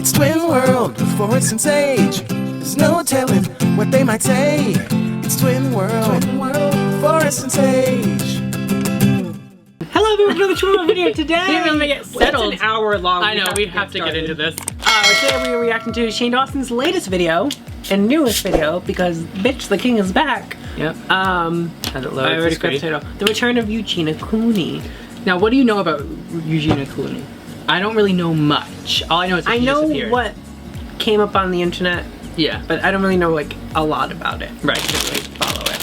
It's Twin World with Forrest and Sage. There's no telling what they might say. It's Twin World, Forrest and Sage. Hello everyone, another Twin World video today. We're gonna get settled. It's an hour long. I know, we have to get into this. Today we are reacting to Shane Dawson's latest video and newest video because bitch, the king is back. Yep. As it loads, I already got the title. The return of Eugenia Cooney. Now, what do you know about Eugenia Cooney? I don't really know much. All I know is that I she know disappeared. what came up on the internet. Yeah. But I don't really know like a lot about it. Right. Didn't really follow it.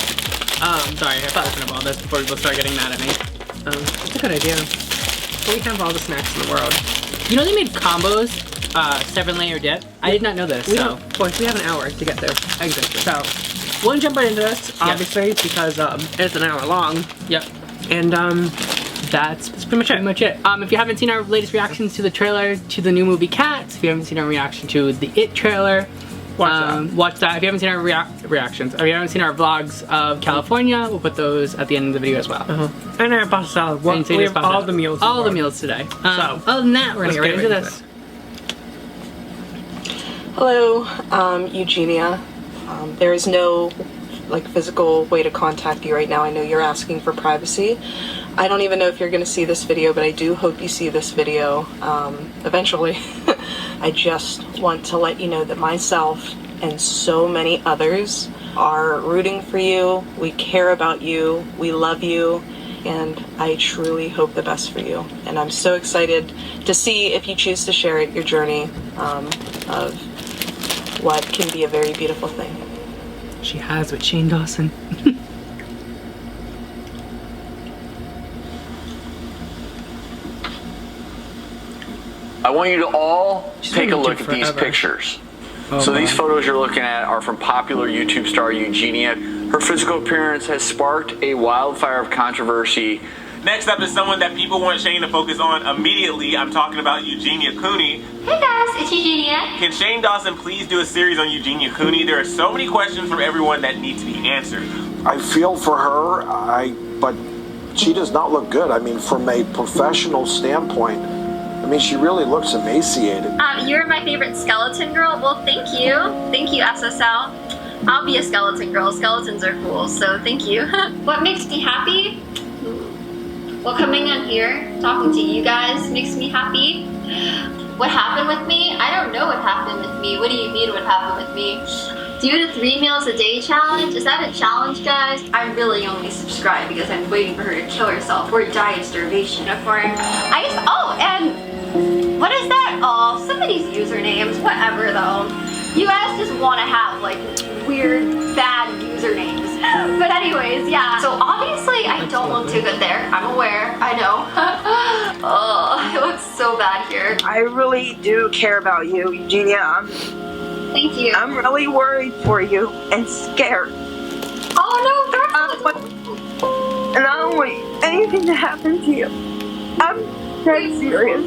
Sorry, I have to open up all this before people start getting mad at me. It's a good idea. But we have all the snacks in the world. You know they made combos, 7-layer dip? I did not know this, so. Boys, we have an hour to get there. Exactly. So, we'll jump right into this, obviously, because it's an hour long. Yep. And that's pretty much it. If you haven't seen our latest reactions to the trailer to the new movie Cats, if you haven't seen our reaction to the It trailer, watch that. If you haven't seen our reactions, if you haven't seen our vlogs of California, we'll put those at the end of the video as well. And our pasta salad. We have all the meals. All the meals today. So, other than that, we're gonna get right into this. Hello, Eugenia. There is no physical way to contact you right now. I know you're asking for privacy. I don't even know if you're going to see this video, but I do hope you see this video eventually. I just want to let you know that myself and so many others are rooting for you. We care about you. We love you. And I truly hope the best for you. And I'm so excited to see if you choose to share it, your journey of what can be a very beautiful thing. She has with Shane Dawson. I want you to all take a look at these pictures. So these photos you're looking at are from popular YouTube star Eugenia. Her physical appearance has sparked a wildfire of controversy. Next up is someone that people want Shane to focus on immediately. I'm talking about Eugenia Cooney. Hey guys, it's Eugenia. Can Shane Dawson please do a series on Eugenia Cooney? There are so many questions from everyone that need to be answered. I feel for her, but she does not look good. I mean, from a professional standpoint, I mean, she really looks emaciated. You're my favorite skeleton girl. Well, thank you. Thank you, SSL. I'll be a skeleton girl. Skeletons are cool, so thank you. What makes me happy? Well, coming on here, talking to you guys makes me happy. What happened with me? I don't know what happened with me. What do you mean what happened with me? Do the 3 meals a day challenge? Is that a challenge, guys? I really only subscribe because I'm waiting for her to kill herself or die of starvation. And what is that? Oh, somebody's usernames. Whatever, though. You guys just want to have, weird, bad usernames. But anyways, yeah. So obviously, I don't look too good there. I'm aware. I know. Oh, it looks so bad here. I really do care about you, Eugenia. Thank you. I'm really worried for you and scared. Oh, no, And I don't want anything to happen to you. I'm dead serious.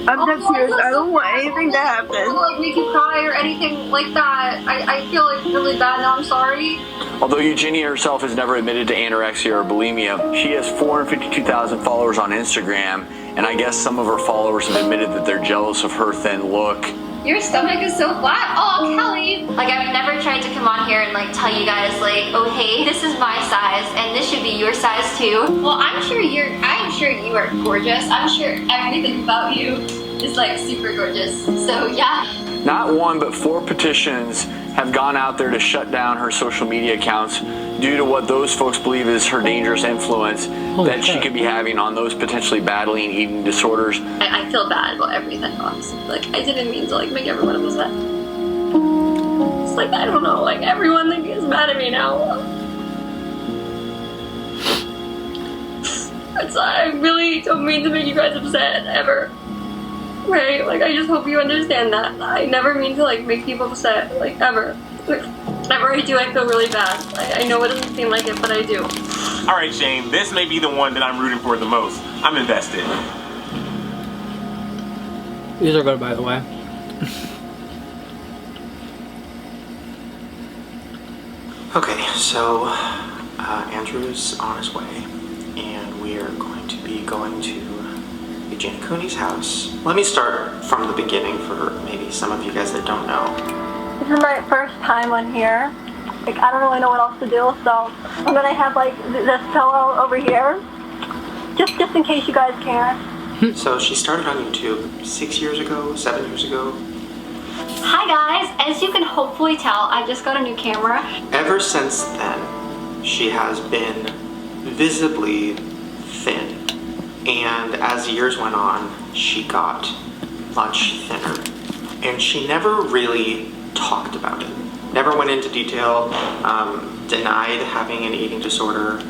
I'm dead serious. I don't want anything to happen. I don't want to make you cry or anything like that. I feel really bad now. I'm sorry. Although Eugenia herself has never admitted to anorexia or bulimia, she has 452,000 followers on Instagram, and I guess some of her followers have admitted that they're jealous of her thin look. Your stomach is so flat. Oh, Kelly. I've never tried to come on here and tell you guys oh, hey, this is my size and this should be your size too. Well, I'm sure you are gorgeous. I'm sure everything about you is super gorgeous. So yeah. Not one, but 4 petitions have gone out there to shut down her social media accounts due to what those folks believe is her dangerous influence that she could be having on those potentially battling eating disorders. I feel bad about everything, honestly. I didn't mean to make everyone upset. It's I don't know, everyone is mad at me now. I really don't mean to make you guys upset, ever. Right? I just hope you understand that. I never mean to make people upset, ever. Whenever I do, I feel really bad. I know it doesn't seem like it, but I do. Alright, Shane, this may be the one that I'm rooting for the most. I'm invested. These are good, by the way. Okay, so Andrew's on his way, and we are going to be going to the Eugenia Cooney's house. Let me start from the beginning for maybe some of you guys that don't know. This is my first time on here. Like, I don't really know what else to do, so I'm gonna have like this pillow over here, just in case you guys care. So she started on YouTube 6 years ago, 7 years ago. Hi guys, as you can hopefully tell, I just got a new camera. Ever since then, she has been visibly thin. And as years went on, she got much thinner. And she never really talked about it. Never went into detail, denied having an eating disorder.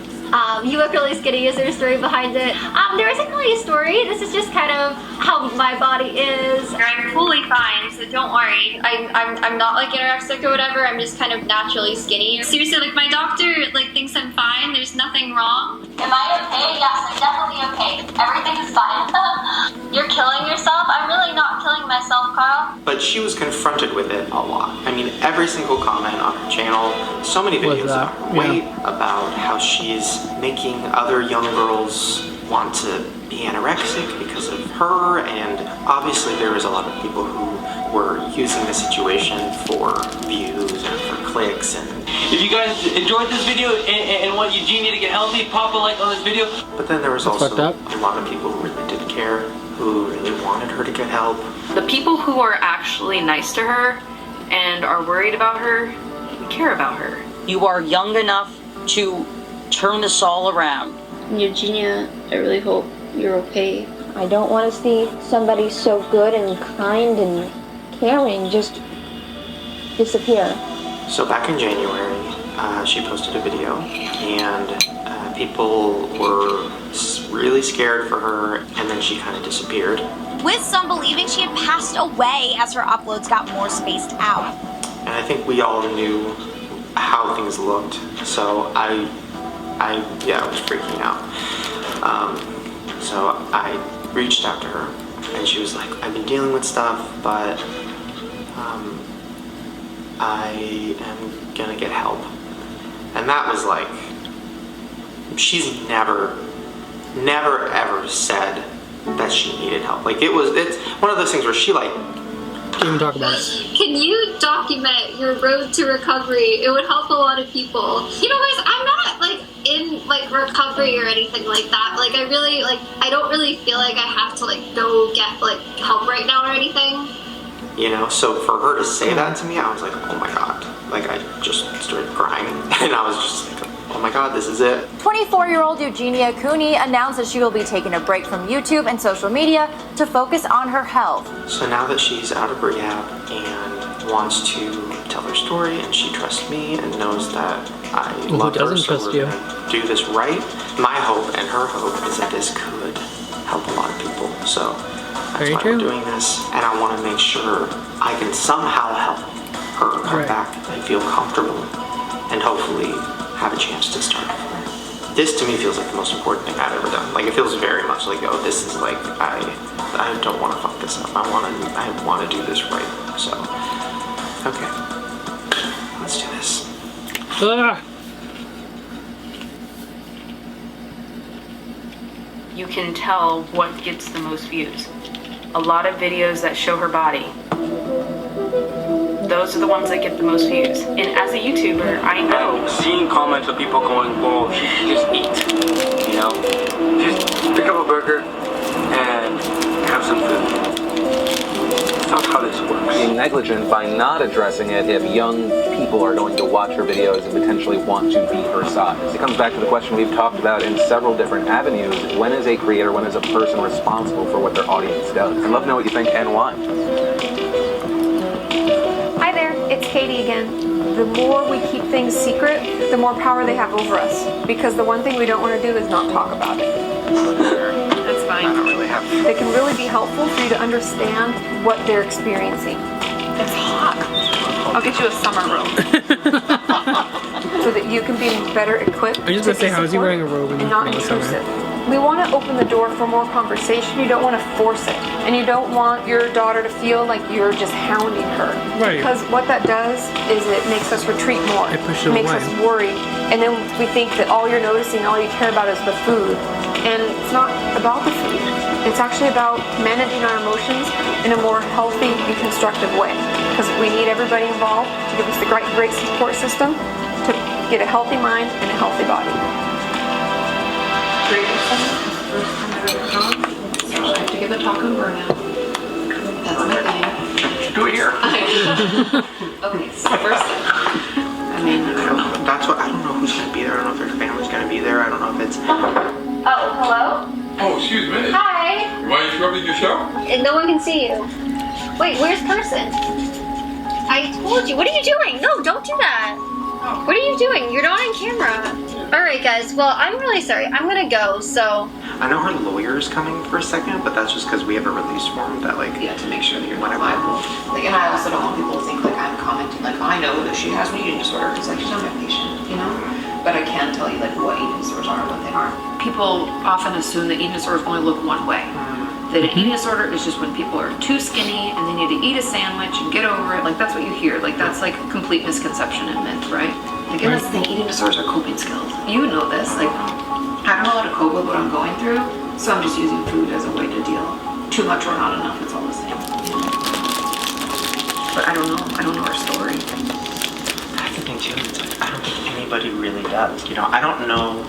You look really skinny. Is there a story behind it? There isn't really a story. This is just kind of how my body is. I'm fully fine, so don't worry. I'm not like anorexic or whatever. I'm just kind of naturally skinny. Seriously, like my doctor like thinks I'm fine. There's nothing wrong. Am I okay? Yes, I'm definitely okay. Everything is fine. You're killing yourself? I'm really not killing myself, Carl. But she was confronted with it a lot. I mean, every single comment on her channel, so many videos about her weight, about how she's making other young girls want to be anorexic because of her, and obviously there was a lot of people who were using the situation for views and for clicks. And if you guys enjoyed this video and want Eugenia to get healthy, pop a like on this video. But then there was also a lot of people who really did care, who really wanted her to get help. The people who are actually nice to her and are worried about her, care about her. You are young enough to turn this all around. Eugenia, I really hope you're okay. I don't want to see somebody so good and kind and caring just disappear. So back in January, she posted a video, and people were really scared for her, and then she kind of disappeared. With some believing she had passed away as her uploads got more spaced out. And I think we all knew how things looked, so I was freaking out. So I reached out to her, and she was like, I've been dealing with stuff, but I am gonna get help. And that was like, she's never ever said that she needed help. Like it's one of those things where she like, didn't even talk about it. Can you document your road to recovery? It would help a lot of people. You know, guys, I'm not like in like recovery or anything like that. Like I really I don't really feel like I have to like go get like help right now or anything. You know, so for her to say that to me, I was like, oh my god. Like I just started crying, and I was just like, oh my god, this is it. 24-year-old Eugenia Cooney announced that she will be taking a break from YouTube and social media to focus on her health. So now that she's out of rehab and wants to tell her story, and she trusts me and knows that I love her, so we're gonna do this right. My hope and her hope is that this could help a lot of people. So that's why we're doing this, and I want to make sure I can somehow help her come back and feel comfortable, and hopefully have a chance to start over. This to me feels like the most important thing I've ever done. Like it feels very much like, oh, this is like I don't want to fuck this up. I want to do this right. So okay, let's do this. You can tell what gets the most views. A lot of videos that show her body. Those are the ones that get the most views. And as a YouTuber, I know. Seeing comments of people going, well, she should just eat. You know? Just pick up a burger and have some food. That's not how this works. Being negligent by not addressing it if young people are going to watch her videos and potentially want to be her size. It comes back to the question we've talked about in several different avenues. When is a creator, when is a person responsible for what their audience does? I'd love to know what you think and why. Hi there, it's Katie again. The more we keep things secret, the more power they have over us. Because the one thing we don't want to do is not talk about it. That's fine. I don't really have to. They can really be helpful for you to understand what they're experiencing. It's hot. I'll get you a summer robe. So that you can be better equipped. I was just gonna say, how is he wearing a robe in and not the summer? intrusive. We want to open the door for more conversation. You don't want to force it. And you don't want your daughter to feel like you're just hounding her. Right. Because what that does is it makes us retreat more. It pushes makes away. us worry. And then we think that all you're noticing, all you care about is the food. And it's not about the food. It's actually about managing our emotions in a more healthy and constructive way. Because we need everybody involved to give us the great support system to get a healthy mind and a healthy body. Great. First time I've ever come. So I have to give a talk on burnout. That's my thing. Do it here. Okay, so first thing. I mean, I don't know who's gonna be there. I don't know if their family's gonna be there. I don't know if it's. Oh, hello? Oh, excuse me. Hi. Why are you interrupting your show? No one can see you. Wait, where's Carson? I told you. What are you doing? No, don't do that. What are you doing? You're not on camera. Alright guys, well, I'm really sorry. I'm gonna go, so... I know her lawyer is coming for a second, but that's just because we have a release form that, like... Yeah, to make sure that you're not liable. Like, and I also don't want people to think, like, I'm commenting, like, I know that she has an eating disorder, because, like, she's not my patient, you know? But I can tell you, like, what eating disorders are and what they aren't. People often assume that eating disorders only look one way. That an eating disorder is just when people are too skinny and they need to eat a sandwich and get over it. Like, that's what you hear. Like, that's, like, a complete misconception and myth, right? Like, and that's the thing, eating disorders are coping skills. You know this. Like, I don't know how to cope with what I'm going through, so I'm just using food as a way to deal. Too much or not enough, it's all the same. But I don't know her story. That's the thing too, it's like, I don't think anybody really does. You know, I don't know.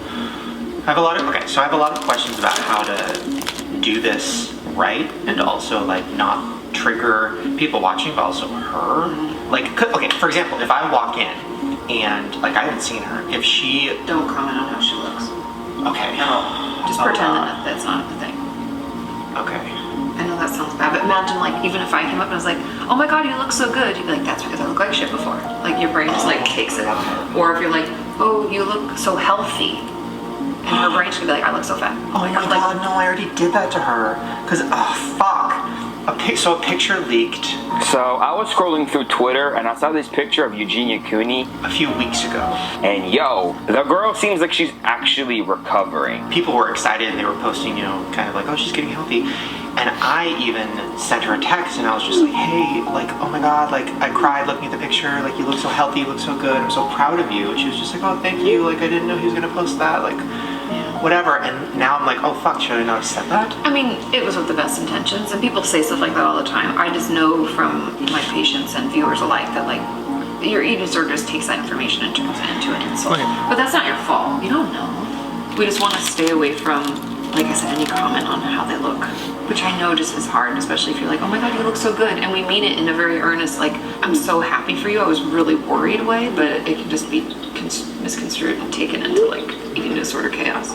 I have a lot of questions about how to do this right and also, like, not trigger people watching, but also her. Like, okay, for example, if I walk in and, like, I haven't seen her, if she... Don't comment on how she looks. Okay. No. Just pretend that that's not the thing. Okay. I know that sounds bad, but imagine, like, even if I came up and I was like, oh my god, you look so good, you'd be like, that's because I look like shit before. Like, your brain just, like, takes it. Or if you're like, oh, you look so healthy. And her brain's gonna be like, I look so fat. Oh my god, no, I already did that to her. Cause, fuck. So a picture leaked. So I was scrolling through Twitter and I saw this picture of Eugenia Cooney a few weeks ago. And yo, the girl seems like she's actually recovering. People were excited and they were posting, you know, kind of like, oh, she's getting healthy. And I even sent her a text and I was just like, hey, like, oh my god, like, I cried looking at the picture, like, you look so healthy, you look so good, I'm so proud of you. And she was just like, oh, thank you, like, I didn't know he was gonna post that, like, whatever. And now I'm like, oh fuck, should I not have said that? I mean, it was with the best intentions, and people say stuff like that all the time. I just know from my patients and viewers alike that, like, your eating disorder just takes that information and turns it into an insult. But that's not your fault. You don't know. We just want to stay away from, like I said, any comment on how they look, which I know just is hard, especially if you're like, oh my god, you look so good, and we mean it in a very earnest, like, I'm so happy for you, I was really worried way, but it can just be misconstrued and taken into, like, eating disorder chaos.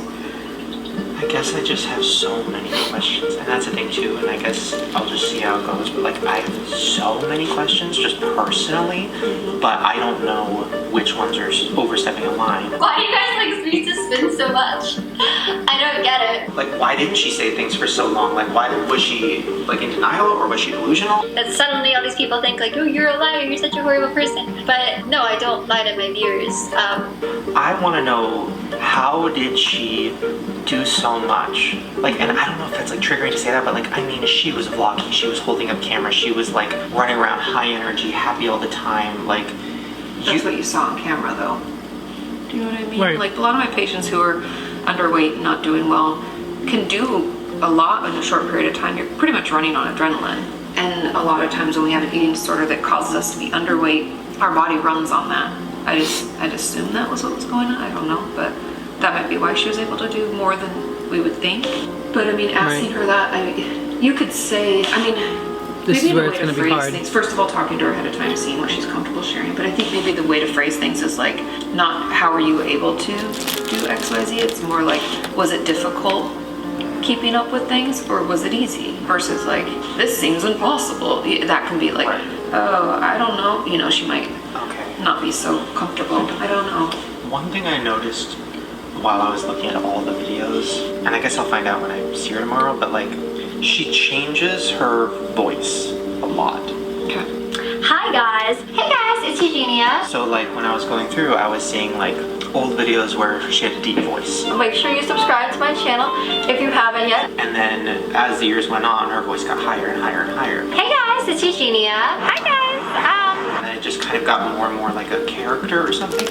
I guess I just have so many questions, and that's the thing too, and I guess I'll just see how it goes, but, like, I have so many questions just personally, but I don't know which ones are overstepping a line. Why do you guys like need to spin so much? I don't get it. Like, why didn't she say things for so long? Like, why was she, like, in denial, or was she delusional? That suddenly all these people think like, oh, you're a liar, you're such a horrible person. But no, I don't lie to my viewers. I want to know, how did she do so much? Like, and I don't know if that's, like, triggering to say that, but, like, I mean, she was vlogging, she was holding up camera, she was, like, running around high energy, happy all the time, like... That's what you saw on camera, though. Do you know what I mean? Right. Like, a lot of my patients who are underweight, not doing well, can do a lot in a short period of time. You're pretty much running on adrenaline. And a lot of times when we have an eating disorder that causes us to be underweight, our body runs on that. I'd assume that was what was going on. I don't know, but that might be why she was able to do more than we would think. But I mean, asking her that, you could say, I mean, this maybe is where it's going to be hard. Things, first of all, talking to her ahead of time, seeing what she's comfortable sharing. But I think maybe the way to phrase things is like, not how are you able to do X, Y, Z. It's more like, was it difficult keeping up with things, or was it easy? Versus like, this seems impossible. That can be like, oh, I don't know. You know, she might not be so comfortable. I don't know. One thing I noticed while I was looking at all the videos, and I guess I'll find out when I see her tomorrow, but like, she changes her voice a lot. Hi guys. Hey guys, it's Eugenia. So like, when I was going through, I was seeing like old videos where she had a deep voice. Make sure you subscribe to my channel if you haven't yet. And then as the years went on, her voice got higher and higher and higher. Hey guys, it's Eugenia. Hi guys. And then it just kind of got more and more like a character or something.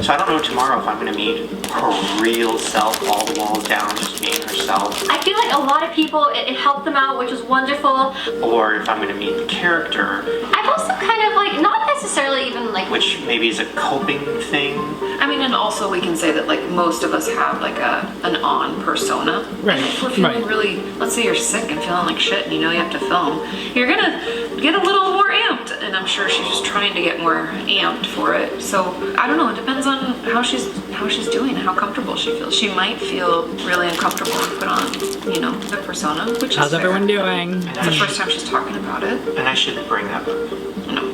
So I don't know tomorrow if I'm going to meet her real self, all the walls down, just being herself. I feel like a lot of people, it helped them out, which was wonderful. Or if I'm going to meet the character. I've also kind of like, not necessarily even like... Which maybe is a coping thing. I mean, and also we can say that like most of us have like an on persona. Right. And if we're feeling really, let's say you're sick and feeling like shit and you know you have to film, you're gonna get a little more amped. And I'm sure she's just trying to get more amped for it. So I don't know, it depends on how she's doing and how comfortable she feels. She might feel really uncomfortable and put on, you know, the persona, which How's is everyone doing? It's the first time she's talking about it. And I shouldn't bring that up. No.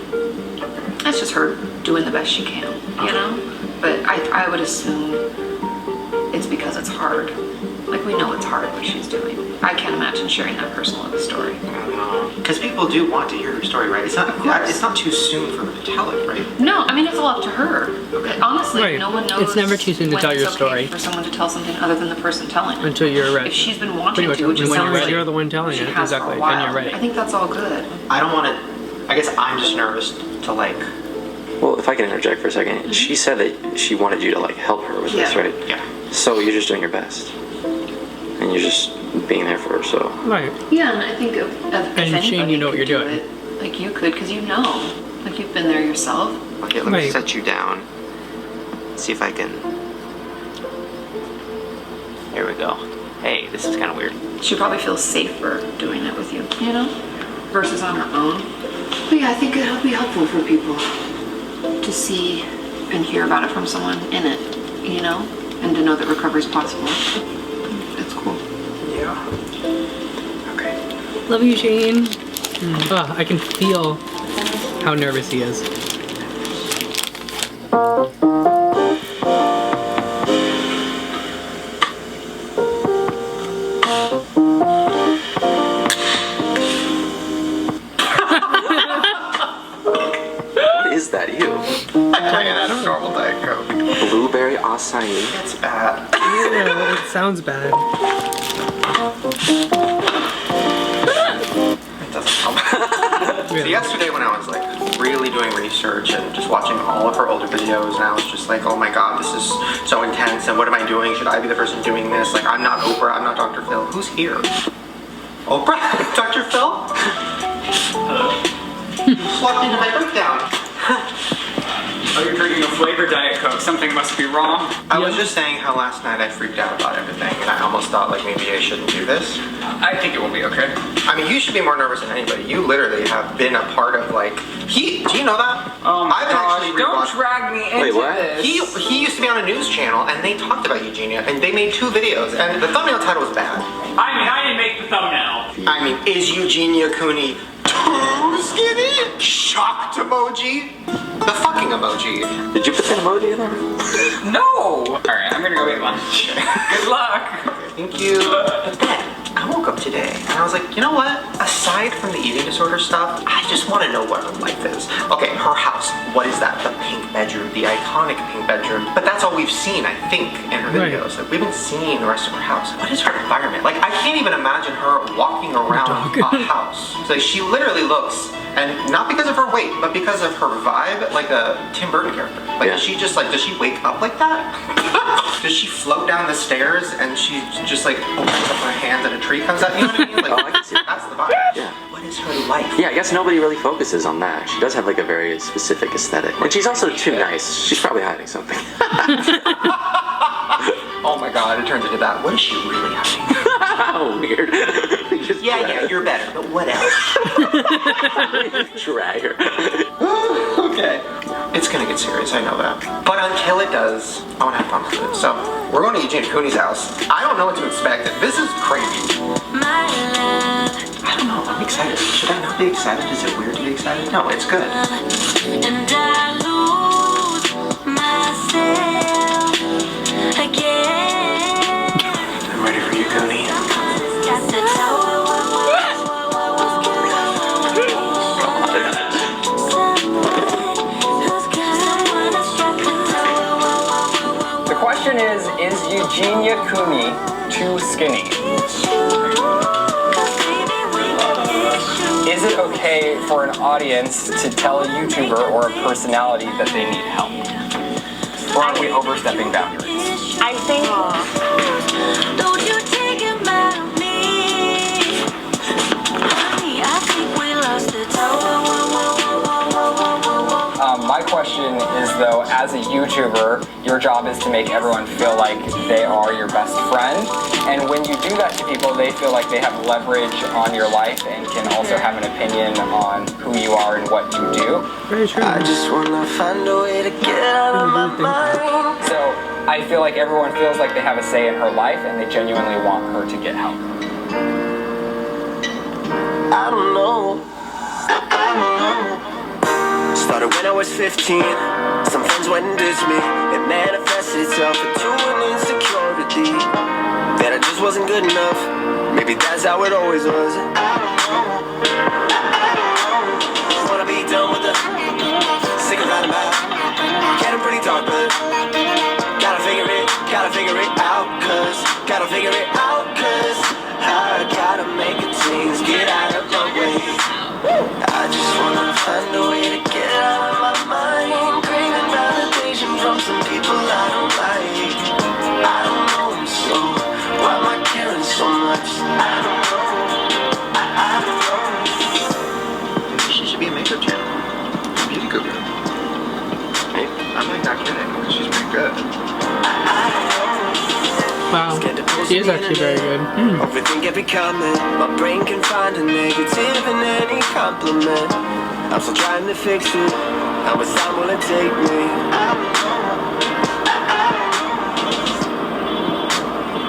That's just her doing the best she can, you know? But I would assume it's because it's hard. Like, we know it's hard what she's doing. I can't imagine sharing that personal of a story. Because people do want to hear her story, right? It's not too soon for her to tell it, right? No, I mean, it's all up to her. Honestly, no one knows. It's never too soon to when tell it's your okay story. for someone to tell something other than the person telling it. Until you're ready. If she's been wanting Pretty to, much, which when sounds you're ready, like you're the one telling she it. has for a Exactly. while. Then you're ready. I think that's all good. I don't want to. I guess I'm just nervous to like. Well, if I can interject for a second, she said that she wanted you to like help her with this, right? Yeah. So you're just doing your best, and you're just being there for her. So. Right. Yeah, and I think if And Shane, you know what you're doing. like you could, because you know, like you've been there yourself. Okay, let me set you down. See if I can. Here we go. Hey, this is kind of weird. She probably feels safer doing it with you, you know, versus on her own. But yeah, I think it'll be helpful for people to see and hear about it from someone in it, you know, and to know that recovery is possible. It's cool. Yeah. Okay. Love you, Shane. I can feel how nervous he is. What is that? You? I don't know. Normal Diet Coke. Blueberry acai. It's bad. Yeah, it sounds bad. It doesn't help. So yesterday when I was like really doing research and just watching all of her older videos, and I was just like, oh my god, this is so intense, and what am I doing? Should I be the person doing this? Like, I'm not Oprah, I'm not Dr. Phil. Who's here? Oprah? Dr. Phil? Walked into my breakdown. Oh, you're drinking a flavored Diet Coke. Something must be wrong. I was just saying how last night I freaked out about everything, and I almost thought like maybe I shouldn't do this. I think it will be okay. I mean, you should be more nervous than anybody. You literally have been a part of like do you know that? Oh my I've gosh, actually don't rewatched- drag me into this. He used to be on a news channel, and they talked about Eugenia, and they made 2 videos, and the thumbnail title was bad. I mean, I didn't make the thumbnail. I mean, is Eugenia Cooney too skinny? Shocked emoji. The fucking emoji. Did you put that emoji in there? No! Alright, I'm gonna go eat lunch. Good luck! Thank you. I woke up today and I was like, you know what? Aside from the eating disorder stuff, I just want to know what her life is. Okay, her house. What is that? The pink bedroom, the iconic pink bedroom. But that's all we've seen, I think, in her videos. Like, we haven't seen the rest of her house. What is her environment? Like, I can't even imagine her walking around a house. So she literally looks, and not because of her weight, but because of her vibe, like a Tim Burton character. Like, she just like, does she wake up like that? Does she float down the stairs and she just like opens up her hands and a tree comes out? You know what I mean? Like, Oh, I can see that. that's the vibe. Yeah. What is her life? Yeah, I guess nobody really focuses on that. She does have like a very specific aesthetic. And she's also too nice. She's probably hiding something. Oh my god, it turns into that. What is she really hiding? Oh, weird. Yeah, you're better, but what else? Drag her. Okay. It's gonna get serious, I know that. But until it does, I wanna have fun with it. So, we're going to Eugenia Cooney's house. I don't know what to expect. This is crazy. I don't know, I'm excited. Should I not be excited? Is it weird to be excited? No, it's good. And I lose myself again. I'm ready for you, Cooney. The question is Eugenia Cooney too skinny? Is it okay for an audience to tell a YouTuber or a personality that they need help? Or are we overstepping boundaries? I think. Don't you take it back on me. Honey, I think we lost it. My question is though, as a YouTuber, your job is to make everyone feel like they are your best friend. And when you do that to people, they feel like they have leverage on your life and can also have an opinion on who you are and what you do. Very true. I just wanna find a way to get out of my mind. So I feel like everyone feels like they have a say in her life and they genuinely want her to get help. I don't know. Started when I was 15. Some friends went and ditched me. It manifested itself into an insecurity that I just wasn't good enough. Maybe that's how it always was. I don't know. Wanna be done with the sick of running back. Getting pretty dark, but gotta figure it out, cause gotta figure it out, cause I gotta make a change, get out of my way. I just wanna find a way to get out of my mind. Craving validation from some people I don't like. I don't know them, so why am I caring so much? I don't know. I don't know. Maybe she should be a makeup channel. Beauty guru. Maybe. I'm like not kidding. She's pretty good. Wow, she is actually very good. Overthink every comment. My brain can find a negative in any compliment. I'm still trying to fix it. How much time will it take me?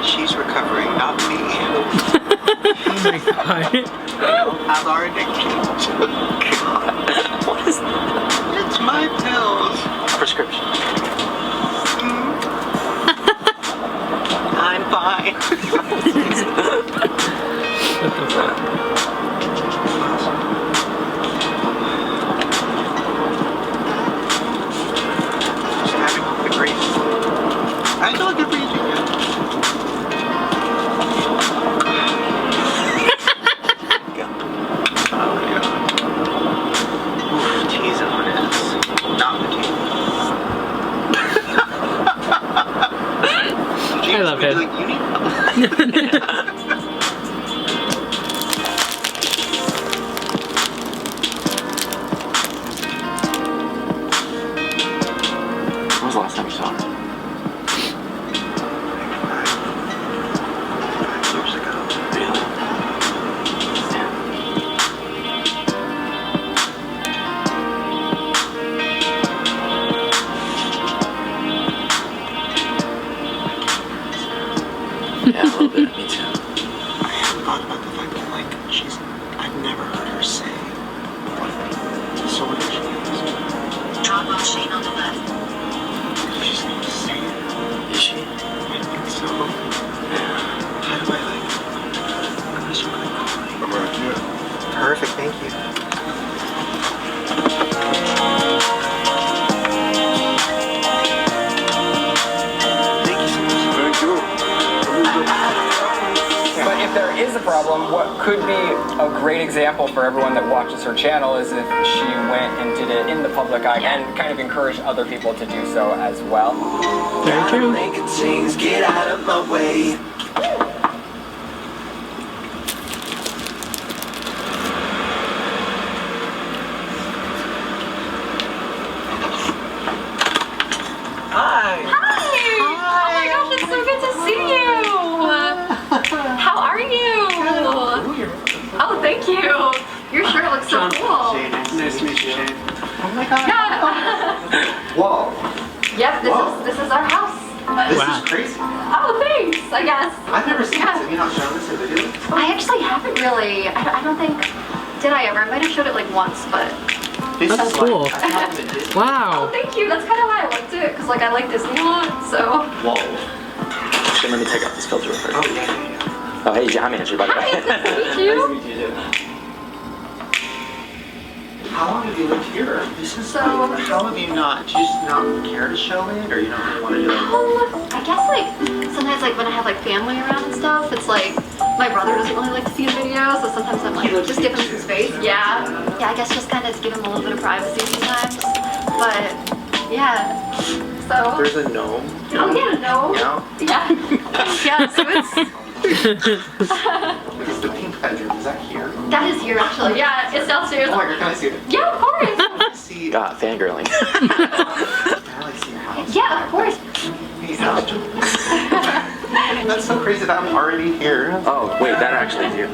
She's recovering, not me. Oh my god. Have our addiction. God. What is that? It's my pills. Prescription. I'm fine. What the fuck? I feel like good for you, Oh my god. Oof, cheese on it. Not the cheese. I love it. Like, you need When was the last time you saw her? 5 years ago. Really? Yeah, a little bit. Me too. I haven't thought about the fact that, like, I've never heard her say what disorder she has. Drop off Shane on the left. She's not saying it. Is she? I think so. How do I, like, I'm gonna start crying. Perfect, thank you. Thank you so much. Thank you. But if there is a problem, what could be a great example for everyone that watches her channel is if she went and did it in the public eye and kind of encouraged other people to do so as well. Very true. Make a change, get out of my way. Hi! Hi! Oh my gosh, it's so good to see you! How are you? Oh, thank you. Your shirt looks so cool. Shane, nice to meet you, Shane. Oh my god. Yeah. Whoa. Yep, this is our house. This is crazy. Oh, thanks, I guess. I've never seen this. Have you not shown this in video? I actually haven't really. I don't think. Did I ever? I might have showed it like once, but. That's cool. Wow. Oh, thank you. That's kind of why I liked it, because like I like Disney a lot, so. Whoa. Shit, let me take off this filter real quick. Oh, yeah. Oh, hey, I'm Andrew, by the way. Hi, it's nice to meet you. Nice to meet you, too. How long have you lived here? This is how have you not? Do you just not care to show it, or you don't really want to do it? I guess like sometimes like when I have like family around and stuff, it's like my brother doesn't really like to see the video, so sometimes I'm like, just give him some space. Yeah. Yeah, I guess just kind of give him a little bit of privacy sometimes. But, yeah. So. There's a gnome. Oh, yeah, no. Yeah. Yeah, so it's. What is the pink bedroom? Is that here? That is here, actually. Yeah, it's downstairs. Oh my god, can I see it? Yeah, of course. See. God, fangirling. Can I like see your house? Yeah, of course. Hey, that's so crazy that I'm already here. Oh, wait, that actually is you.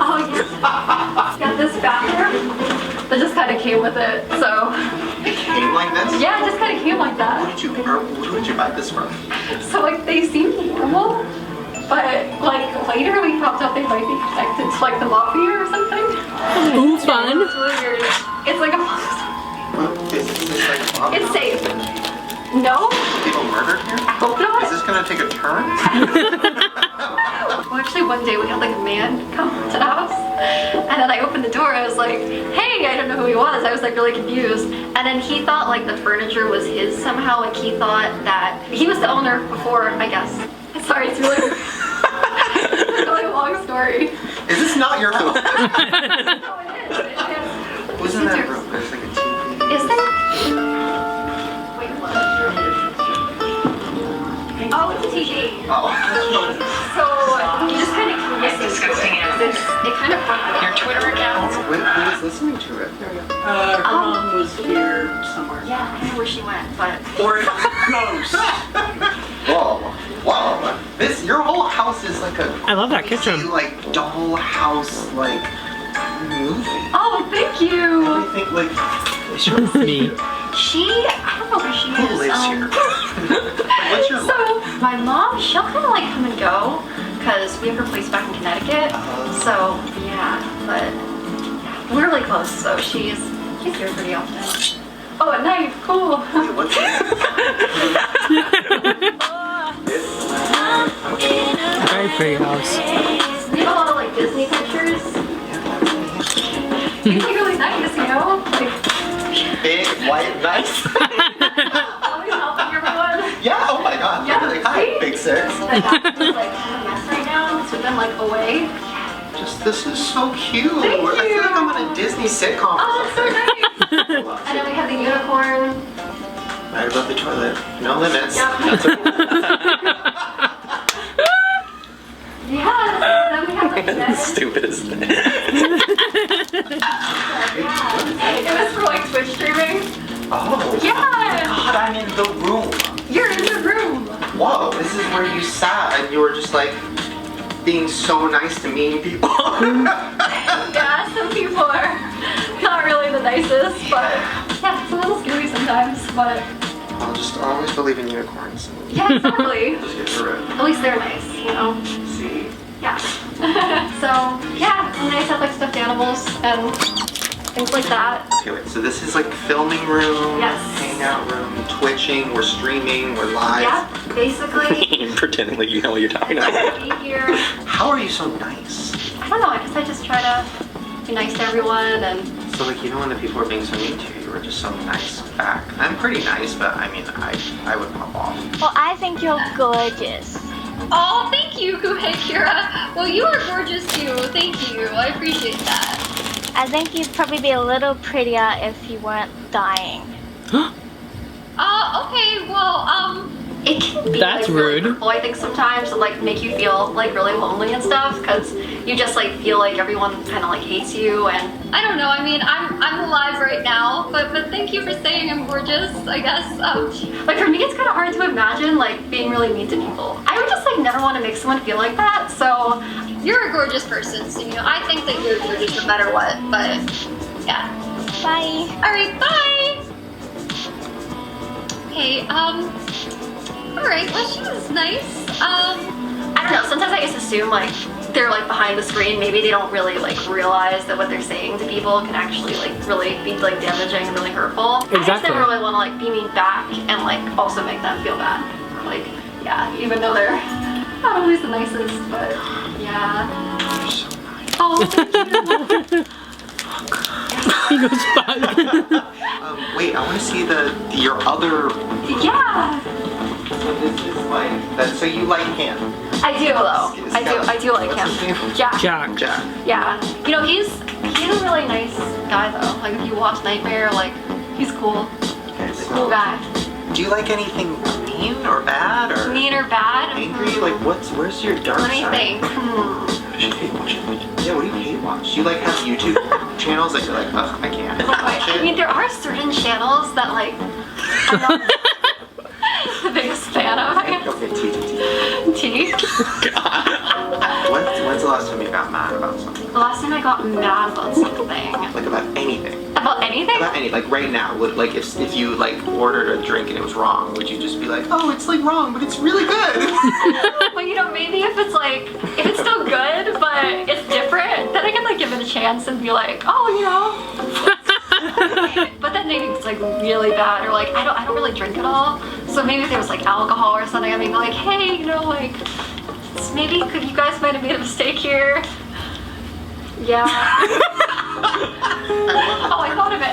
Oh, yeah. Yeah, this bathroom, that just kind of came with it, so. It came like this? Yeah, it just kind of came like that. Who did you buy this from? So, like, they seemed normal, but, like, later we found out they might be connected to, like, the mafia or something. Ooh, fun. It's really weird. It's like a. Is this like a mom? It's safe. No? People murdered here? I hope not. Is this gonna take a turn? Well, actually, one day we had like a man come to the house, and then I opened the door. I was like, "Hey!" I don't know who he was. I was like really confused, and then he thought like the furniture was his somehow. Like he thought that he was the owner before, I guess. Sorry, it's really, it's a really long story. Is this not your house? No, it is. What's in that room? There's like a TV. Is there? Wait, what? Oh, it's a TV. Oh. So you just kind of can listen to it. It kind of fun. Your Twitter account? Who was listening to it? Her mom was here somewhere. Yeah, I don't know where she went, but. Or a ghost. Whoa. This, your whole house is like a. I love that kitchen. Like doll house, like movie. Oh, thank you. Everything like. Me. I don't know where she Who is. lives here? What's your So, my mom, she'll kind of like come and go because we have her place back in Connecticut. So, yeah, but yeah, we're really close, so she's here pretty often. Oh, at night, cool. What's Very pretty house. We have a lot of like Disney pictures. It's like really nice, you know? Like, big, white, nice? always helping everyone. Yeah, oh my god. Yeah, Like, hi, see? big six. The bathroom's like in a mess right now, so I'm like away. This is so cute. Thank I feel you. like I'm in a Disney sitcom. Oh, that's so nice. And then we have the unicorn. Right above the toilet. No limits. Yep. That's Yeah, then we have like bed. Stupid as that. It was for like Twitch streaming. Oh. Yeah. God, I'm in the room. You're in the room. Whoa, this is where you sat and you were just like being so nice to mean people. Yeah, some people are not really the nicest, but yeah, it's a little scary sometimes, but I'll just always believe in unicorns. yeah, exactly. Just get through it. At least they're nice, you know? See? Yeah. So, yeah, it's nice to have like stuffed animals and things like that. Okay, wait, so this is like filming room, Yes. hangout room, twitching, we're streaming, we're live. Yeah, basically. Pretending like you know what you're talking I about. try to be here. How are you so nice? I don't know, I guess I just try to be nice to everyone and So like, you know when the people are being so mean to you, you were just so nice back. I'm pretty nice, but I mean, I would pop off. Well, I think you're gorgeous. oh, thank you, Hey Kira. Well, you are gorgeous too. Thank you. I appreciate that. I think you'd probably be a little prettier if you weren't dying. Okay, well, it can be That's like, really rude. hurtful, I think sometimes to like make you feel like really lonely and stuff because you just like feel like everyone kind of like hates you and I don't know. I mean, I'm alive right now, but thank you for saying I'm gorgeous. I guess like for me, it's kind of hard to imagine like being really mean to people. I would just like never want to make someone feel like that. So you're a gorgeous person, so you know I think that you're gorgeous no matter what. But yeah. Bye. All right, bye. Okay, alright, well she was nice. I don't know, sometimes I just assume like they're like behind the screen, maybe they don't really like realize that what they're saying to people can actually like really be like damaging and really hurtful. I just never really want to like be mean back and like also make them feel bad. Or, like, yeah, even though they're not always the nicest, but yeah. You're so nice. Oh, thank you. He goes fun. Wait, I want to see your other. Yeah. So this is like that. So you like him? I do though. I do like him. Jack. Yeah. You know, he's a really nice guy though. Like if you watch Nightmare, like he's cool. Cool guy. Do you like anything mean or bad or Mean or bad? angry? Like where's your dark Let me side? think. Does she hate watching? Yeah, what do you hate watch? Do you like have YouTube channels that you're like, ugh, I can't. I mean, there are certain channels that like I'm not the biggest fan of. Okay, T. When's the last time you got mad about something? The last time I got mad about something. Like about anything? About anything? About any, like right now, like if you like ordered a drink and it was wrong, would you just be like, oh, it's like wrong, but it's really good? Well, you know, maybe if it's still good, but it's different, then I can like give it a chance and be like, oh, you know. But then maybe it's like really bad, or like I don't really drink at all. So maybe if there was like alcohol or something, I'd be like, hey, you know, like maybe you guys might have made a mistake here. Yeah. Oh, I thought of it.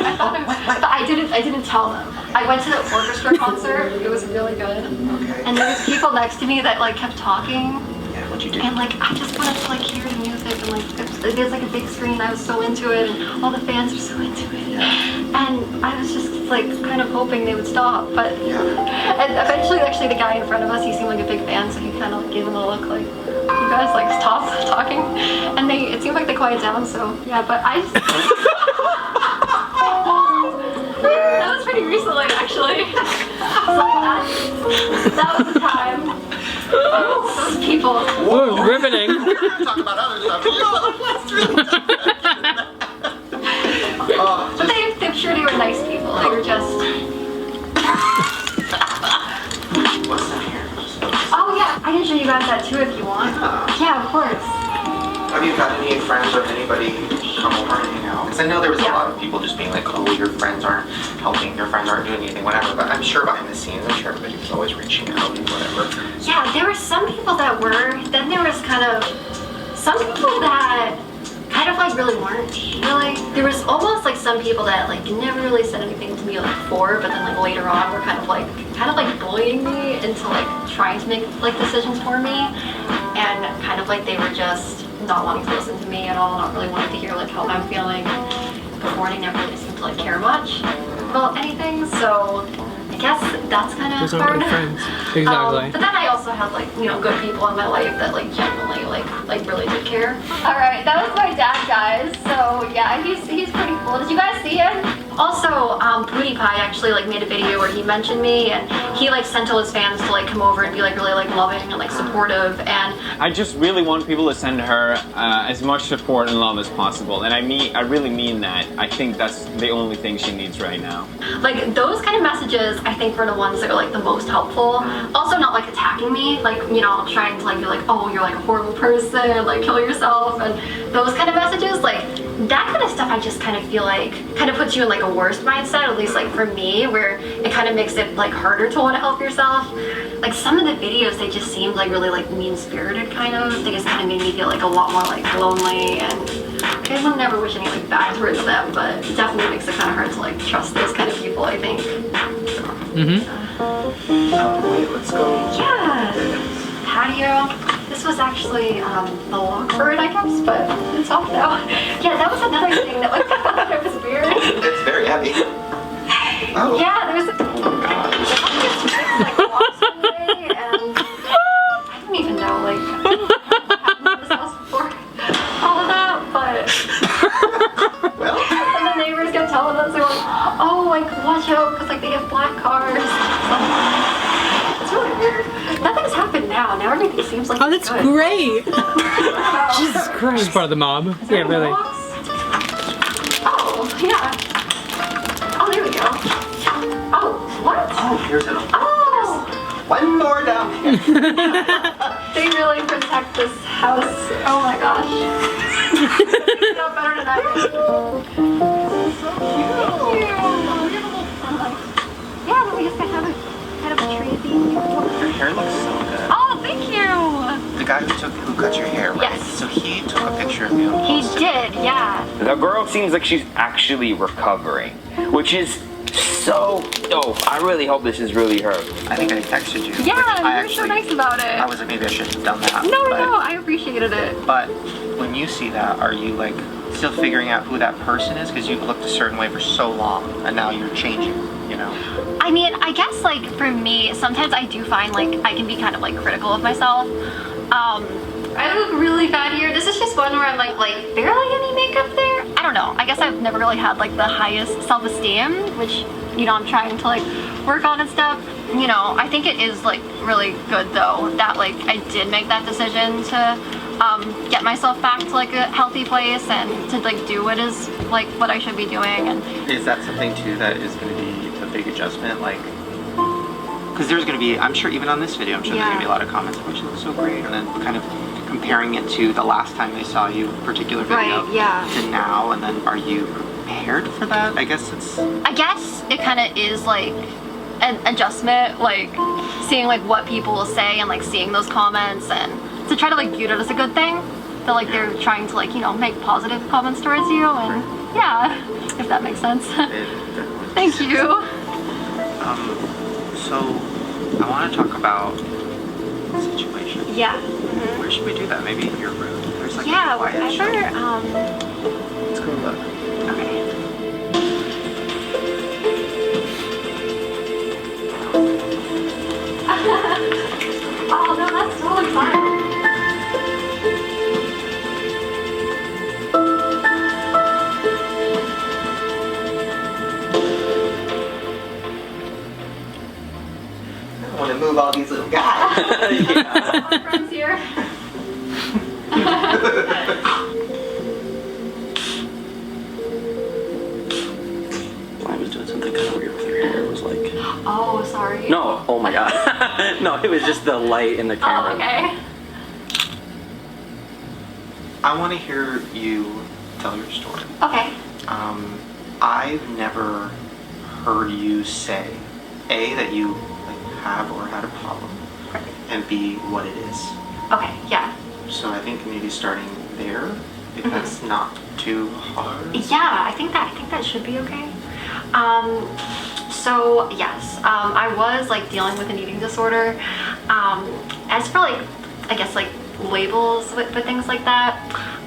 But I didn't tell them. I went to the orchestra concert. It was really good. Okay. And there was people next to me that like kept talking. Yeah, what'd you do? And like I just wanted to like hear the music, and like there's like a big screen. I was so into it, and all the fans are so into it. And I was just like kind of hoping they would stop, but and eventually, actually, the guy in front of us, he seemed like a big fan, so he kind of like, gave him a look like, you guys like stop talking, and it seemed like they quieted down. So yeah, but I just that was pretty recently, actually. So that was the time. Those people. Whoa, riveting. Talk about other stuff. But I'm sure they were nice people. They were just. What's that here? Oh yeah, I can show you guys that too if you want. Yeah, of course. Have you had any friends or anybody come over and hang out? Because I know there was a lot of people just being like, oh, your friends aren't helping, your friends aren't doing anything, whatever. But I'm sure behind the scenes, I'm sure everybody was always reaching out and whatever. Yeah, there were some people that were. Then there was kind of some people that kind of like really weren't. Really, there was almost like some people that like never really said anything to me like before, but then like later on were kind of like bullying me into like trying to make like decisions for me, and kind of like they were just not wanting to listen to me at all, not really wanting to hear like how I'm feeling. Before, they never really seemed to like care much about anything, so I guess that's kind of Those aren't hard. good friends. Exactly. But then I also have like, you know, good people in my life that like genuinely like really did care. All right, that was my dad, guys. So yeah, he's pretty cool. Did you guys see him? Also, PewDiePie actually like made a video where he mentioned me, and he like sent all his fans to like come over and be like really like loving and like supportive. And I just really want people to send her as much support and love as possible, and I really mean that. I think that's the only thing she needs right now. like those kind of messages, I think, were the ones that are like the most helpful. Also, not like attacking me, like, you know, trying to like be like, oh, you're like a horrible person, like kill yourself, and those kind of messages, like that kind of stuff. I just kind of feel like kind of puts you in like a worse mindset, at least like for me, where it kind of makes it like harder to want to help yourself. Like some of the videos, they just seemed like really like mean-spirited kind of. They just kind of made me feel like a lot more like lonely, and I would never wish any like bad towards them, but it definitely makes it kind of hard to like trust those kind of people, I think. Mm-hmm. Wait, let's go. Yeah, patio. This was actually the lock for it, I guess, but it's off now. Yeah, that was another thing that like it was weird. It's very heavy. Oh. Yeah, there's a like locks one day, and I don't even know like what happened to this house before all of that, but well. And the neighbors kept telling us, they were like, oh, like watch out, because like they have black cars. It's really weird. Nothing's happened now. Now everything seems like that's good. great. Jesus Christ. She's part of the mob. Yeah, really. Oh, yeah. Oh, there we go. Oh, what? Oh, here's it. Oh! One more down here. They really protect this house. Oh my gosh. You know better than I do. Yeah, but we just got to have a tree theme. Your hair looks so good. Oh, thank you. The guy who cut your hair, right? Yes. So he took a picture of you. He did, yeah. The girl seems like she's actually recovering, which is so dope. I really hope this is really her. I think I texted you. Yeah, you're so nice about it. I was maybe I shouldn't have done that. No, I appreciated it. But when you see that, are you like still figuring out who that person is? Because you've looked a certain way for so long, and now you're changing, you know? I mean, I guess like for me, sometimes I do find like I can be kind of like critical of myself. I look really bad here. This is just one where I'm like barely any makeup there. I don't know. I guess I've never really had like the highest self-esteem, which, you know, I'm trying to like work on and stuff. You know, I think it is like really good though that like I did make that decision to get myself back to like a healthy place and to like do what is like what I should be doing. And is that something too that is going to be a big adjustment? Like, because there's going to be, I'm sure even on this video, I'm sure there's going to be a lot of comments, oh, she looks so great, and then kind of comparing it to the last time they saw you, particular video, to now, and then are you prepared for that? I guess it kind of is like an adjustment, like seeing like what people will say and like seeing those comments and to try to like view it as a good thing, that like they're trying to like, you know, make positive comments towards you, and yeah, if that makes sense. Thank you. So I want to talk about the situation. Yeah. Where should we do that? Maybe in your room? There's like Yeah, a quiet wherever. Let's go look. Okay. Oh no, that's totally fine. I want to move all these little guys. My friends here. I was doing something kind of weird with her hair. It was like... Oh, sorry. No, oh my god. No, it was just the light in the camera. Oh, okay. I want to hear you tell your story. Okay. I've never heard you say, A, that you like, have or had a problem, and B, what it is. Okay, yeah. So I think maybe starting there, if that's not too hard. Yeah, I think that should be okay. So yes, I was like dealing with an eating disorder. As for like, I guess like labels with things like that,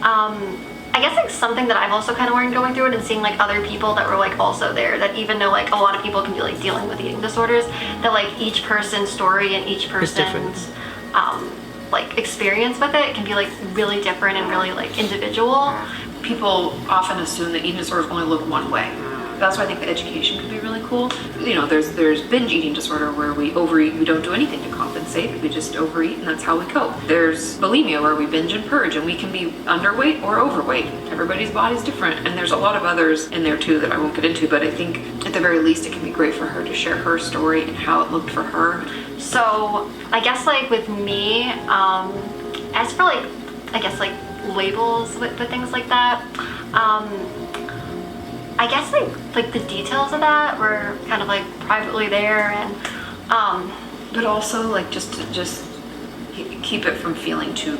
I guess like something that I've also kind of learned going through it and seeing like other people that were like also there, that even though like a lot of people can be like dealing with eating disorders, that like each person's story and each person's like experience with it can be like really different and really like individual. People often assume that eating disorders only look one way. That's why I think the education could be really cool. You know, there's binge eating disorder where we overeat, we don't do anything to compensate, we just overeat and that's how we cope. There's bulimia where we binge and purge and we can be underweight or overweight. Everybody's body's different, and there's a lot of others in there too that I won't get into, but I think at the very least it can be great for her to share her story and how it looked for her. So I guess like with me, as for like, I guess like labels with things like that, I guess like the details of that were kind of like privately there, and but also like just keep it from feeling too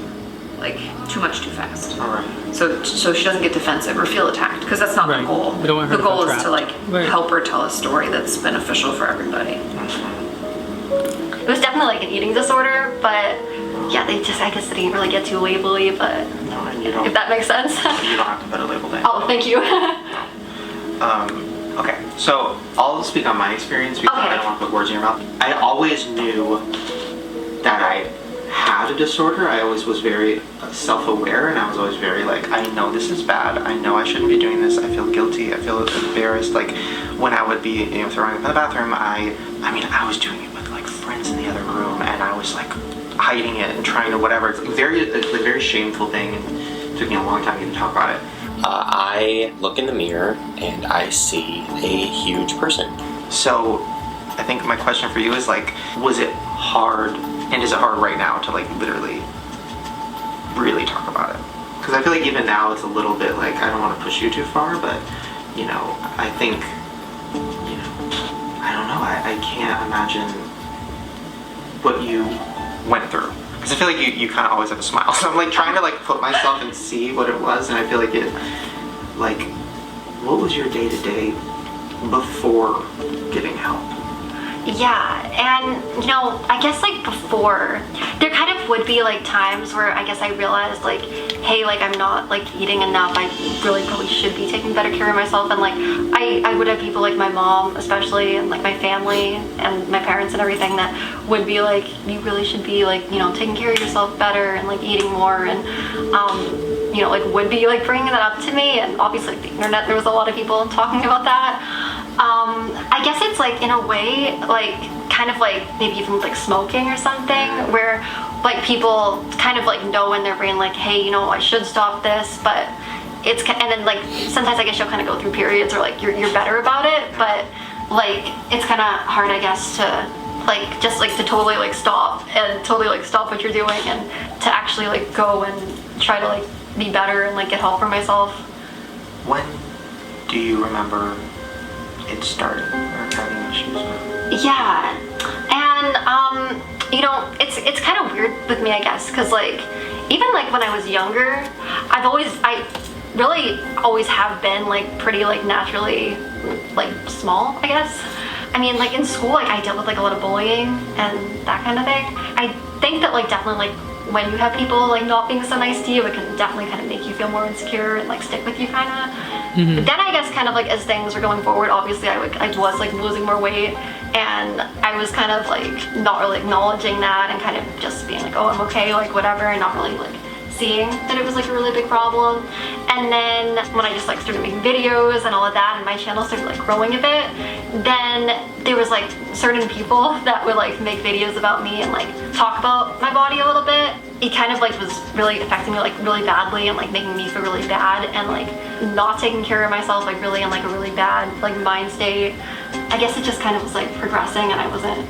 much too fast. All right. So she doesn't get defensive or feel attacked, because that's not the goal. We don't want her the to goal feel is to like trapped. help her tell a story that's beneficial for everybody. it was definitely like an eating disorder, but yeah, I guess they didn't really get too labely, but if that makes sense. You don't have to put a label there. Oh, thank you. Okay, so I'll speak on my experience because I don't want to put words in your mouth. I always knew that I had a disorder. I always was very self-aware, and I was always very like, I know this is bad. I know I shouldn't be doing this. I feel guilty. I feel embarrassed. Like when I would be, throwing up in the bathroom, I mean, I was doing it with like friends in the other room, and I was like hiding it and trying to whatever. It's a very shameful thing, and it took me a long time to even talk about it. I look in the mirror and I see a huge person. So I think my question for you is like, was it hard, and is it hard right now to like literally really talk about it? Because I feel like even now it's a little bit like, I don't want to push you too far, but I think, I don't know, I can't imagine what you went through. Because I feel like you kind of always have a smile. So I'm like trying to like put myself and see what it was, and I feel like what was your day-to-day before getting help? Yeah, and you know, I guess like before, there kind of would be like times where I guess I realized like, hey, like I'm not like eating enough. I really probably should be taking better care of myself. And like I would have people like my mom especially, and like my family and my parents and everything that would be like, you really should be like, you know, taking care of yourself better and like eating more, and you know, like would be like bringing that up to me. And obviously the internet, there was a lot of people talking about that. I guess it's like in a way like kind of like maybe even like smoking or something, where like people kind of like know in their brain like, hey, you know, I should stop this, but it's, and then like sometimes I guess you'll kind of go through periods where like you're better about it, but like it's kind of hard, I guess, to like just like to totally like stop what you're doing and to actually like go and try to like be better and like get help for myself. When do you remember it started or having issues with? Yeah, and you know, it's kind of weird with me, I guess, because like even like when I was younger, I really always have been like pretty like naturally like small, I guess. I mean, like in school, like I dealt with like a lot of bullying and that kind of thing. I think that like definitely like when you have people like not being so nice to you, it can definitely kind of make you feel more insecure and like stick with you kind of. Mm-hmm. But then I guess kind of like as things were going forward, obviously I was like losing more weight, and I was kind of like not really acknowledging that and kind of just being like, oh, I'm okay, like whatever, and not really like seeing that it was like a really big problem. And then when I just like started making videos and all of that, and my channel started like growing a bit, then there was like certain people that would like make videos about me and like talk about my body a little bit. It kind of like was really affecting me like really badly and like making me feel really bad and like not taking care of myself, like really in like a really bad like mind state. I guess it just kind of was like progressing, and I wasn't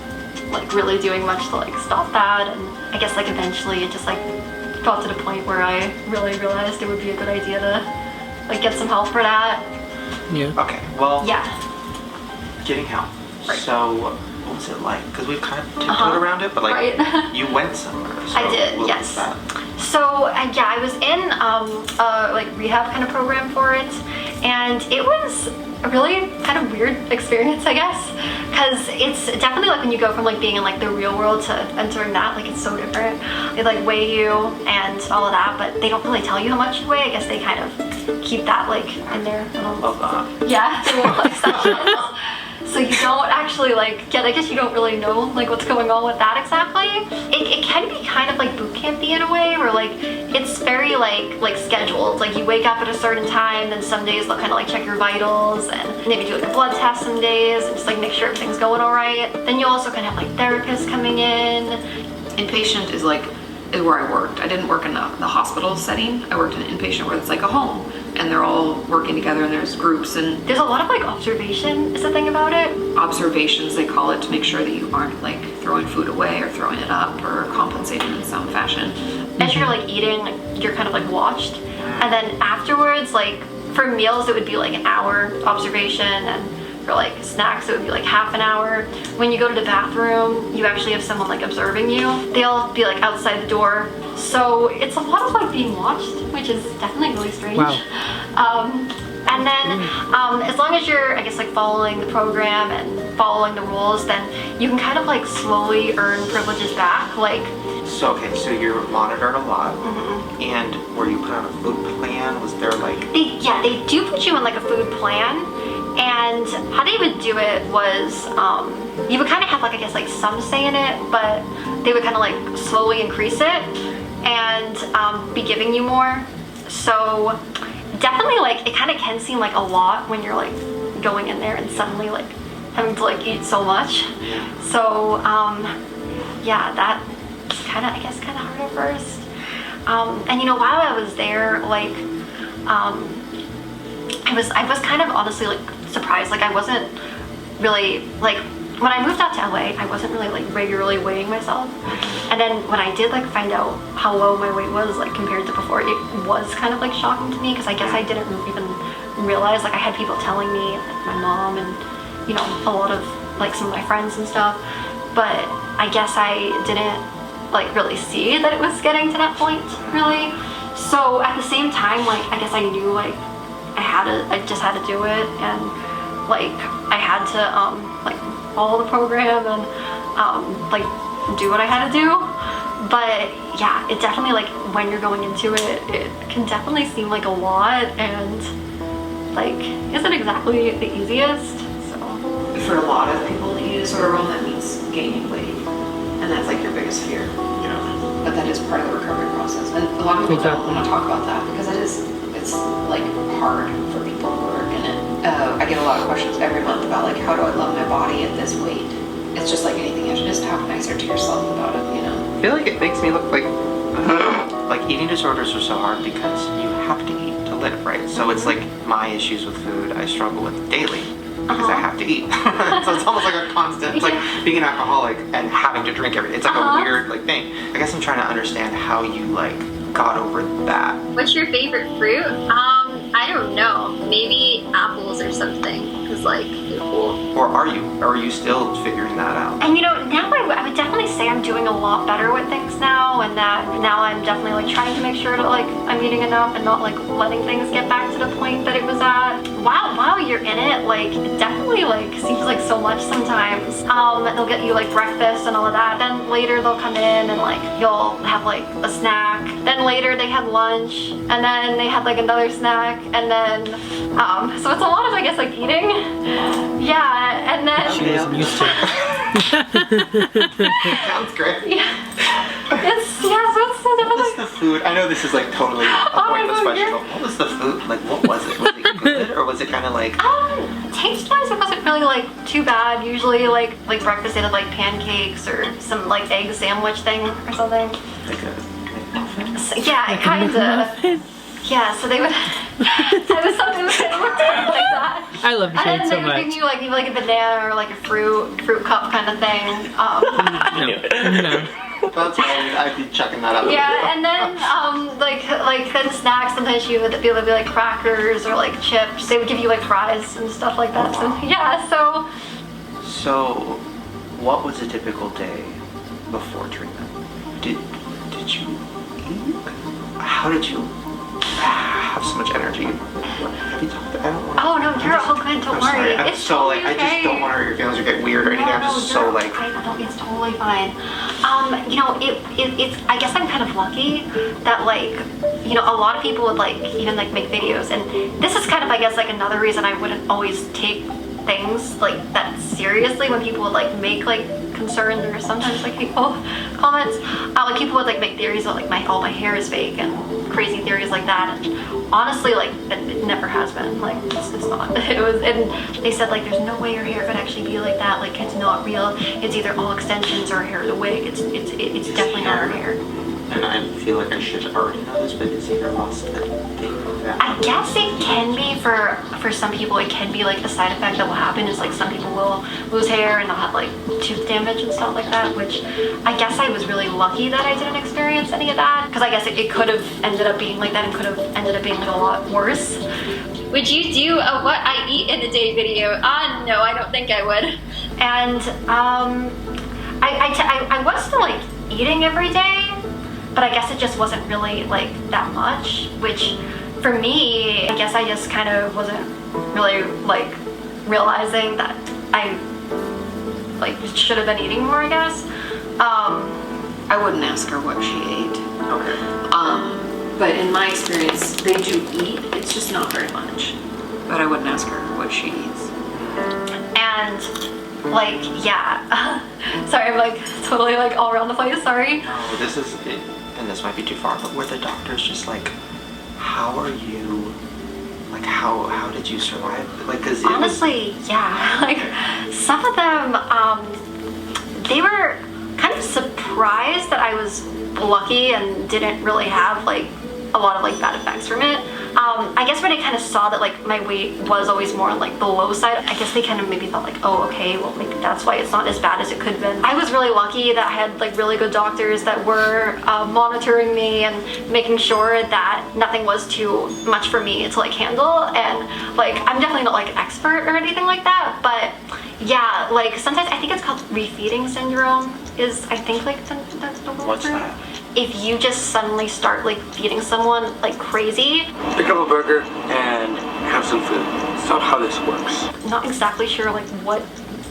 like really doing much to like stop that. And I guess like eventually it just like got to the point where I really realized it would be a good idea to like get some help for that. Yeah. Okay, well, yeah, getting help. Right. So what was it like? Because we've kind of tiptoed around it, but like right. you went somewhere. So I did, what yes. was that? So yeah, I was in a like rehab kind of program for it, and it was a really kind of weird experience, I guess, because it's definitely like when you go from like being in like the real world to entering that, like it's so different. They like weigh you and all of that, but they don't really tell you how much you weigh. I guess they kind of keep that like in their love that. Yeah, they won't like sections. So you don't actually like get, I guess you don't really know like what's going on with that exactly. It can be kind of like boot campy in a way, where like it's very like scheduled. Like you wake up at a certain time, then some days they'll kind of like check your vitals and maybe do like a blood test some days and just like make sure everything's going all right. Then you also kind of have like therapists coming in. Inpatient is where I worked. I didn't work in the hospital setting. I worked in an inpatient where it's like a home, and they're all working together, and there's groups, and there's a lot of like observation is the thing about it. Observations, they call it, to make sure that you aren't like throwing food away or throwing it up or compensating in some fashion. As you're like eating, like you're kind of like watched, and then afterwards, like for meals it would be like an hour observation, and for like snacks it would be like half an hour. When you go to the bathroom, you actually have someone like observing you. They'll be like outside the door. So it's a lot of like being watched, which is definitely really strange. Wow. And then as long as you're, I guess, like following the program and following the rules, then you can kind of like slowly earn privileges back. Like, so okay, so you're monitored a lot, and were you put on a food plan? Was there like they do put you on like a food plan. And how they would do it was, you would kind of have like, I guess, like some say in it, but they would kind of like slowly increase it and be giving you more. So definitely like, it kind of can seem like a lot when you're like going in there and suddenly like having to like eat so much. So yeah, that kind of, I guess, kind of hard at first. And you know, while I was there, like, I was kind of honestly like surprised. Like I wasn't really like, when I moved out to LA, I wasn't really like regularly weighing myself. And then when I did like find out how low my weight was like compared to before, it was kind of like shocking to me, because I guess I didn't even realize, like I had people telling me, like my mom and, you know, a lot of like some of my friends and stuff, but I guess I didn't like really see that it was getting to that point really. So at the same time, like I guess I knew like I just had to do it, and like I had to like follow the program and like do what I had to do. But yeah, it definitely, like, when you're going into it, it can definitely seem like a lot, and like isn't exactly the easiest. So For a lot of people to eat a disorder realm, that means gaining weight, and that's like your biggest fear. Yeah. But that is part of the recovery process, and a lot of people don't want to talk about that because it's like hard for people who are in it. I get a lot of questions every month about like, how do I love my body at this weight? It's just like anything, you have to just talk nicer to yourself about it, you know? I feel like it makes me look like eating disorders are so hard because you have to eat to live, right? So it's like my issues with food I struggle with daily because I have to eat. So it's almost like a constant, it's like being an alcoholic and having to drink everything. It's like a weird like thing. I guess I'm trying to understand how you like got over that. What's your favorite fruit? I don't know. Maybe apples or something, because like they're cool. Or are you still figuring that out? And you know, now I would definitely say I'm doing a lot better with things now, and that now I'm definitely like trying to make sure that like I'm eating enough and not like letting things get back to the point that it was at. While you're in it, like it definitely like seems like so much sometimes. They'll get you like breakfast and all of that. Then later they'll come in and like you'll have like a snack. Then later they had lunch, and then they had like another snack, and then so it's a lot of, I guess, like eating. Yeah, and then She isn't used to it. Sounds great. Yeah. So it's What was the food? I know this is like totally a pointless question, but what was the food? Like, what was it? Was it good, or was it kind of like? Taste-wise, it wasn't really like too bad. Usually, like breakfast, they had like pancakes or some like egg sandwich thing or something. Like a muffin? So, yeah, kinda. Yeah, so they would. It was something that like that. I love the shade And then so they would much. give you like a banana or like a fruit cup kind of thing. No. That's why I'd be checking that out. Yeah, and then like then snacks. Sometimes you would be able to be like crackers or like chips. They would give you like fries and stuff like that. So yeah, So, what was a typical day before treatment? Did you eat? How did you have so much energy? Have you talked? I don't want to. Oh no, you're all good. Don't worry. I'm It's so totally like okay. I just don't want to hurt your feelings or get weird or anything. I'm just so like. It's totally fine. You know, it's. I guess I'm kind of lucky that like, you know, a lot of people would like even like make videos, and this is kind of, I guess, like another reason I wouldn't always take things like that seriously when people would like make like concerns or sometimes like hateful comments. Like people would like make theories that like all my hair is fake and crazy theories like that, and honestly like it never has been. Like it's not. It was, and they said like there's no way your hair could actually be like that. Like it's not real. It's either all extensions or hair is a wig. It's definitely not her hair. And I feel like I should already know this, but is hair loss a thing? I guess it can be for some people. It can be like a side effect that will happen is like some people will lose hair and they'll have like tooth damage and stuff like that, which I guess I was really lucky that I didn't experience any of that, because I guess it could have ended up being like that and could have ended up being like a lot worse. Would you do a what I eat in a day video? No, I don't think I would. And I was still like eating every day, but I guess it just wasn't really like that much, which for me, I guess I just kind of wasn't really like realizing that I like should have been eating more, I guess. I wouldn't ask her what she ate. Okay. But in my experience, they do eat. It's just not very much. But I wouldn't ask her what she eats. And like, yeah. Sorry, I'm like totally like all around the place. Sorry. No, this is it, and this might be too far. But were the doctors just like, how are you? Like, how did you survive? Like, cause honestly, yeah. Like some of them, they were kind of surprised that I was lucky and didn't really have like a lot of like bad effects from it. I guess when they kind of saw that like my weight was always more on like the low side, I guess they kind of maybe thought like, oh, okay, well maybe that's why it's not as bad as it could have been. I was really lucky that I had like really good doctors that were monitoring me and making sure that nothing was too much for me to like handle. And like I'm definitely not like an expert or anything like that, but yeah, like sometimes I think it's called refeeding syndrome is I think like that's the word. What's that? If you just suddenly start like feeding someone like crazy. Pick up a burger and have some food. not how this works. Not exactly sure like what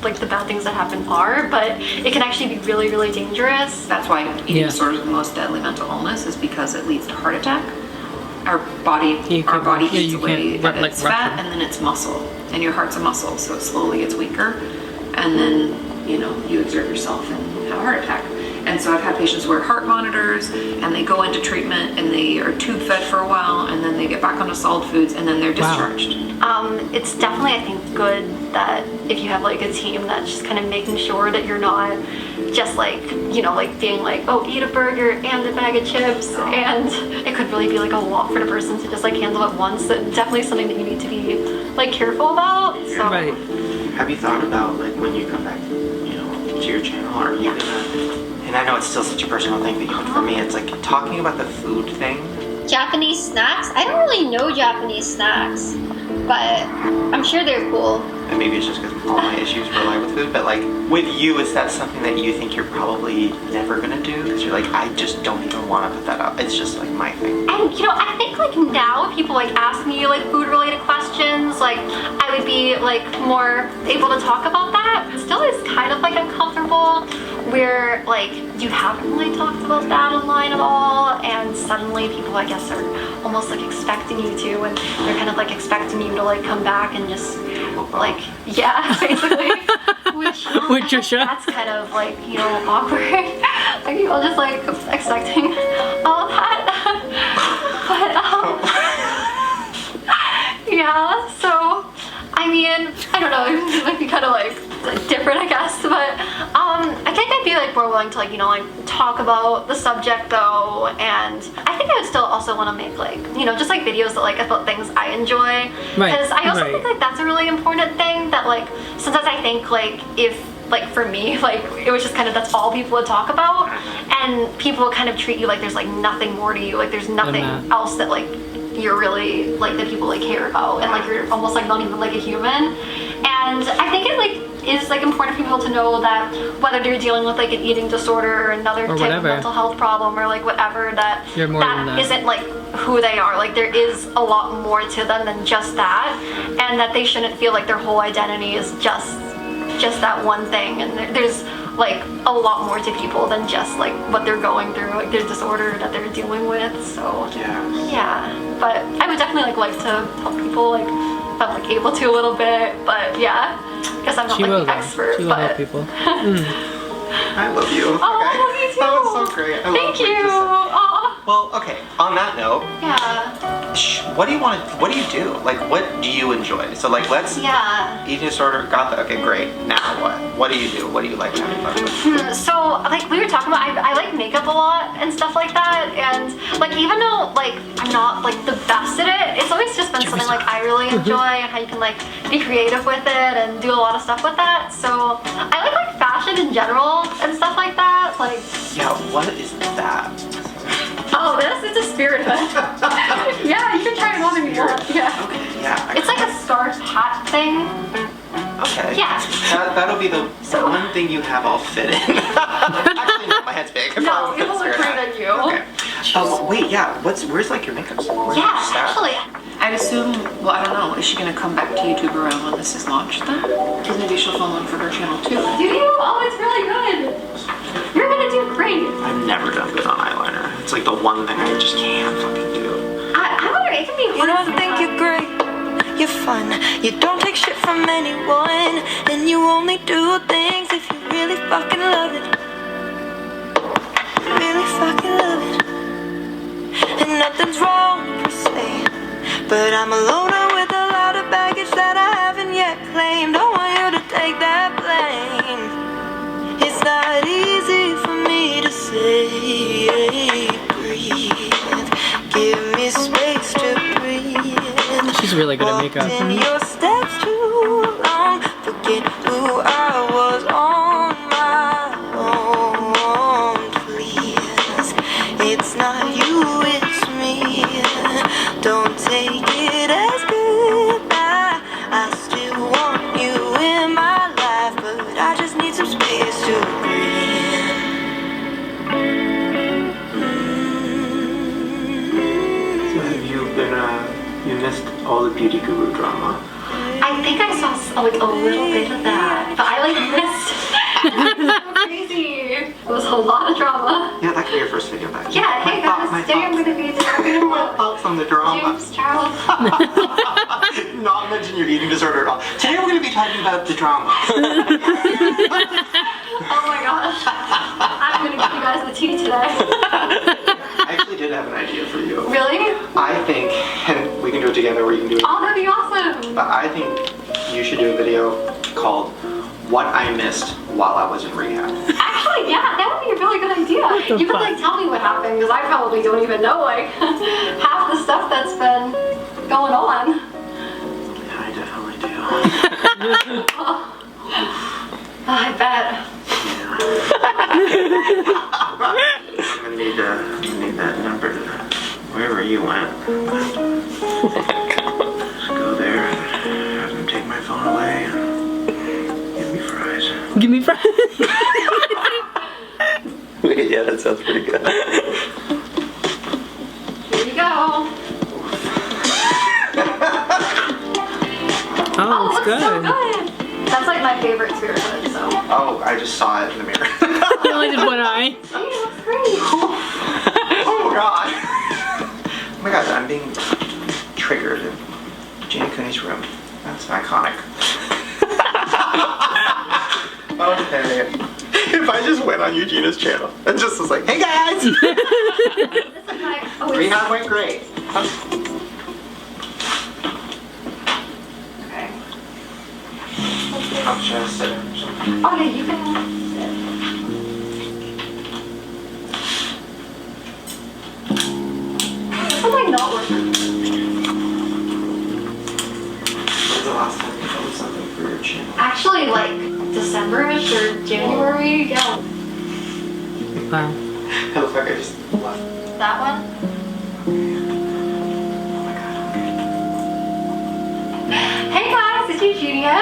like the bad things that happen are, but it can actually be really, really dangerous. That's why eating disorders are the most deadly mental illness, is because it leads to heart attack. Our body eats away at its fat, and then it's muscle, and your heart's a muscle, so it slowly gets weaker, and then you exert yourself and have a heart attack. And so I've had patients wear heart monitors, and they go into treatment, and they are tube fed for a while, and then they get back onto solid foods, and then they're discharged. It's definitely, I think, good that if you have like a team that's just kind of making sure that you're not just like, like being like, oh, eat a burger and a bag of chips, and it could really be like a lot for the person to just like handle at once. So definitely something that you need to be like careful about. So. Right. Have you thought about like when you come back, to your channel, are you gonna? And I know it's still such a personal thing, but for me, it's like talking about the food thing. Japanese snacks? I don't really know Japanese snacks, but I'm sure they're cool. And maybe it's just because all my issues rely with food, but like with you, is that something that you think you're probably never gonna do? Because you're like, I just don't even want to put that up. It's just like my thing. And I think like now if people like ask me like food related questions, like I would be like more able to talk about that. It still is kind of like uncomfortable where like you haven't really talked about that online at all, and suddenly people I guess are almost like expecting you to, and they're kind of like expecting you to like come back and just like basically which that's kind of like awkward. Like people just like expecting all of that. But so I mean, I don't know, it might be kind of like different, I guess, but I think I'd be like more willing to like talk about the subject though, and I think I would still also want to make like just like videos that like about things I enjoy, because I also think like that's a really important thing that like sometimes I think like if like for me like it was just kind of that's all people would talk about, and people would kind of treat you like there's like nothing more to you, like there's nothing else that like you're really like that people like care about, and like you're almost like not even like a human. And I think it like is like important for people to know that whether they're dealing with like an eating disorder or another type of mental health problem or like whatever, that that isn't like who they are. Like there is a lot more to them than just that, and that they shouldn't feel like their whole identity is just that one thing, and there's like a lot more to people than just like what they're going through, like their disorder that they're dealing with. So but I would definitely like to help people like if I'm like able to a little bit, but I guess I'm not like an expert. She will help people. I love you. Oh, I love you too. That was so great. Thank you. Well, okay. On that note, what do you want to? What do you do? Like, what do you enjoy? So, like, let's eating disorder. Got that? Okay, great. Now what? What do you do? What do you like having fun with? So, like we were talking about, I like makeup a lot and stuff like that, and like even though like I'm not like the best at it, it's always just been something like I really enjoy, and how you can like be creative with it and do a lot of stuff with that. So I like fashion in general and stuff like that. Like what is that? Oh, this is a spirit event. Yeah, you can try it on if you want. It's like a scarf hat thing. Okay. Yeah. That'll be the one thing you have all fit in. Actually, no, my head's big. No, it will look great on you. Okay. Wait, where's like your makeup stuff? Where's your staff? Actually. I'd assume, well, I don't know, is she gonna come back to YouTube around when this is launched then? Because maybe she'll film one for her channel too. Do you? Oh, it's really good. You're gonna do great. I've never done good on eyeliner. It's like the one thing I just can't fucking do. I wonder, it can be You don't think you're great, you're fun. You don't take shit from anyone, and you only do things if you really fucking love it. Really fucking love it. And nothing's wrong per se, but I'm a loner with a lot of baggage that I haven't yet claimed. Don't want you to take that blame. It's not easy for me to say. Breathe, give me space to breathe. She's really good at makeup. In your steps too long, forget who I was on my own. Please, it's not you, it's me. Don't take it as goodbye. I still want you in my life, but I just need some space to breathe. So have you been, you missed all the Beauty Guru drama. like a little bit of that. But I like missed. It was so crazy. It was a lot of drama. Yeah, that could be your first video back. Yeah, hey guys, today I'm gonna be talking about thoughts on the drama. James Charles. Not mention your eating disorder at all. Today we're going to be talking about the drama. Oh my gosh. I'm gonna give you guys the tea today. I actually did have an idea for you. Really? I think, and we can do it together or you can do it. Oh, that'd be awesome. But I think you should do a video called What I Missed While I Was in Rehab. Actually, yeah, that would be a really good idea. You could like tell me what happened because I probably don't even know like half the stuff that's been going on. Yeah, I definitely do. I bet. I'm gonna need that number to wherever you went. Just go there and have them take my phone away and give me fries. Give me fries. Yeah, that sounds pretty good. Here you go. Oh, it it's looks good. so good. That's like my favorite Spirit Hood, so. Oh, I just saw it in the mirror. You only did one eye. See, it looks great. Oh god. Oh my god, I'm being triggered in Eugenia Cooney's room. That's iconic. Okay. If I just went on Eugenia's channel and just was like, hey guys! This is my, Rehab went great. Okay. I'm just sitting or something. Okay, you can sit. This is like not working. When's the last time you filmed something for your channel? Actually, like December-ish or January, yeah. Wow. How the fuck I just left? That one? Hey guys, it's Eugenia.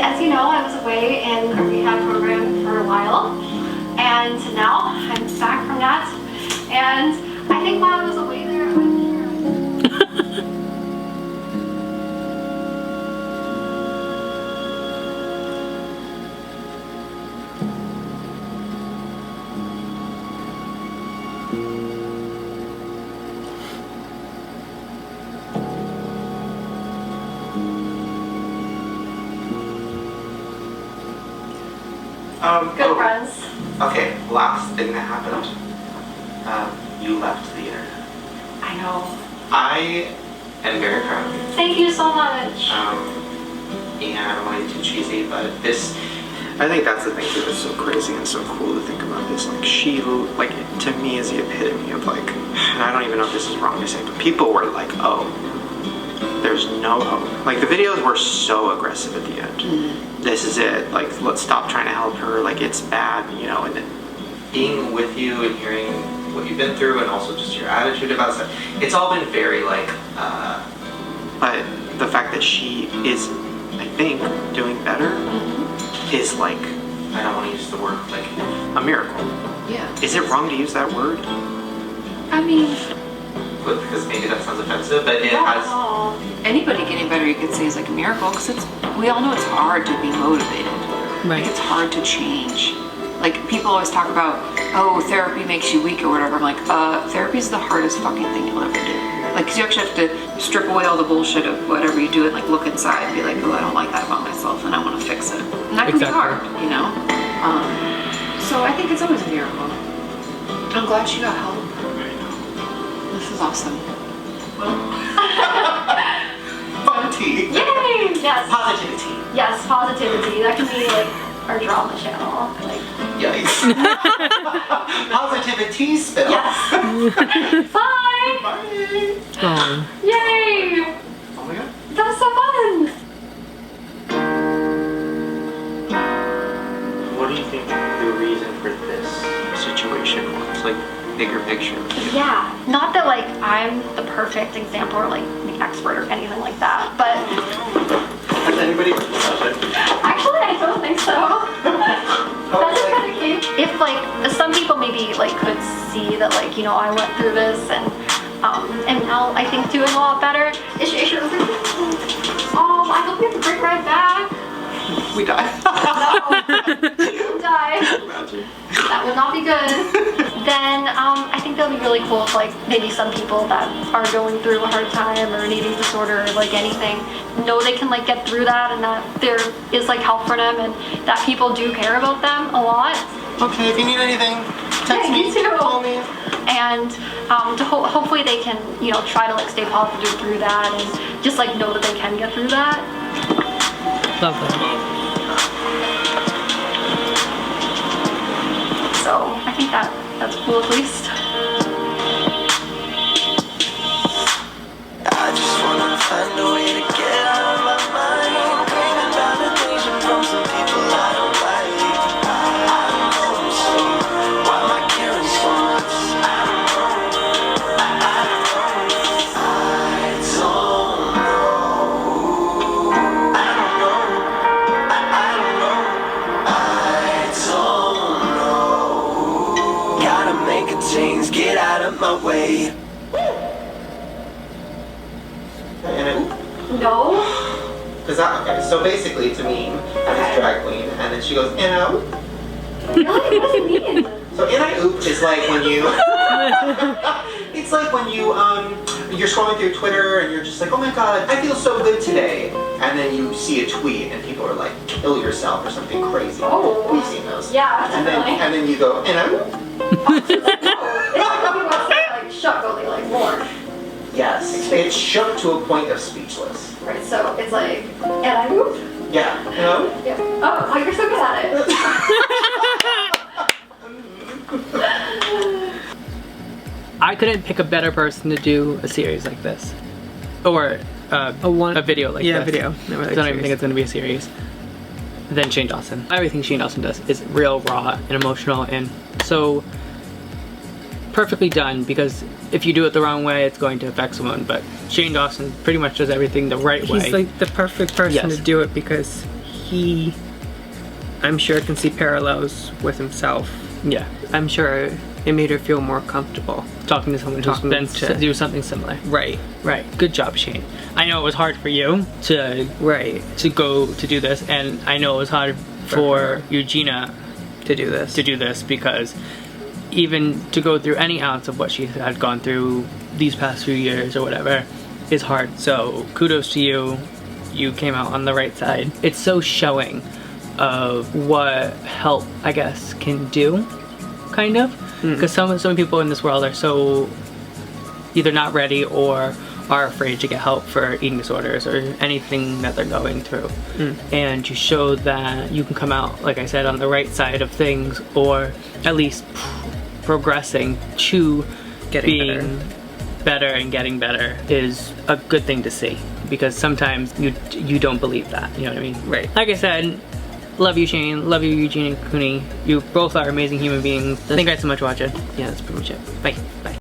As you know, I was away in a rehab program for a while, and now I'm back from that. And I think while I was away there, I went here. Good friends. Okay, last thing that happened. You left the internet. I know. I am very proud of you. Thank you so much. And I don't want to get too cheesy, but I think that's the thing too that's so crazy and so cool to think about this. Like she, like to me is the epitome of like, and I don't even know if this is wrong to say, but people were like, oh, there's no hope. Like the videos were so aggressive at the end. This is it. Like let's stop trying to help her. Like it's bad, you know. And then being with you and hearing what you've been through and also just your attitude about stuff, it's all been very like. But the fact that she is, I think, doing better is like, I don't want to use the word like a miracle. Yeah. Is it wrong to use that word? I mean, Because maybe that sounds offensive, but it has. Anybody getting better, you could say, is like a miracle, because we all know it's hard to be motivated. Right. Like it's hard to change. Like people always talk about, oh, therapy makes you weak or whatever. I'm like, therapy is the hardest fucking thing you'll ever do. Like, 'cause you actually have to strip away all the bullshit of whatever you do and like look inside and be like, oh, I don't like that about myself and I want to fix it. And that can be hard, you know? So I think it's always a miracle. I'm glad she got help. This is awesome. Fun tea. Yay! Yes. Positivity. Yes, positivity. That can be like our drama channel. Like. Yikes. Positivity spill. Yes. Bye. Bye. Oh. Yay! Oh my god. That was so fun. What do you think the reason for this situation was? Like, bigger picture. Yeah. Not that like I'm the perfect example or like the expert or anything like that, but Has anybody heard about it? actually I don't think so. That's just kind of cute. If like some people maybe like could see that like, you know, I went through this and now I think doing a lot better. I hope you have a great ride back. We die. Die. That would not be good. Then I think that would be really cool if like maybe some people that are going through a hard time or an eating disorder or like anything know they can like get through that and that there is like help for them and that people do care about them a lot. Okay, if you need anything, text me, call me. And to hopefully they can, you know, try to like stay positive through that and just like know that they can get through that. Love that. So I think that's cool at least. I just wanna find a way to get out of my mind. Craving validation from some people I don't like. I don't know, so why am I caring so much? I don't know. I don't know. Gotta make a change, get out of my way. No. Okay, so basically it's a meme of this drag queen, and then she goes, "Inno." Really? What does it mean? So "Inno" is like when you, it's like when you you're scrolling through Twitter and you're just like, "Oh my god, I feel so good today," and then you see a tweet and people are like, "Kill yourself" or something crazy. Oh. You've seen those. Yeah, definitely. And then you go, "Inno." It's like when people say like shook, only like more. Yes, it's shook to a point of speechless. Right, so it's like, and I moved. Yeah, you know? Yeah. Oh, you're so good at it. I couldn't pick a better person to do a series like this. Or a video like this. Yeah, video. Never I don't even think it's going to be a series. Than Shane Dawson. Everything Shane Dawson does is real, raw, and emotional, and so perfectly done, because if you do it the wrong way, it's going to affect someone, but Shane Dawson pretty much does everything the right way. He's like the perfect person to do it because he, I'm sure, can see parallels with himself. Yeah. I'm sure it made her feel more comfortable. Talking to someone who's been to do something similar. Right. Right. Good job, Shane. I know it was hard for you to go to do this, and I know it was hard for Eugenia to do this because even to go through any ounce of what she had gone through these past few years or whatever is hard. So kudos to you. You came out on the right side. It's so showing of what help, I guess, can do, kind of. Because some people in this world are so either not ready or are afraid to get help for eating disorders or anything that they're going through. And you show that you can come out, like I said, on the right side of things, or at least progressing to being better and getting better is a good thing to see, because sometimes you don't believe that, you know what I mean? Right. Like I said, love you, Shane. Love you, Eugenia Cooney. You both are amazing human beings. Thank you guys so much for watching. Yeah, that's pretty much it. Bye. Bye.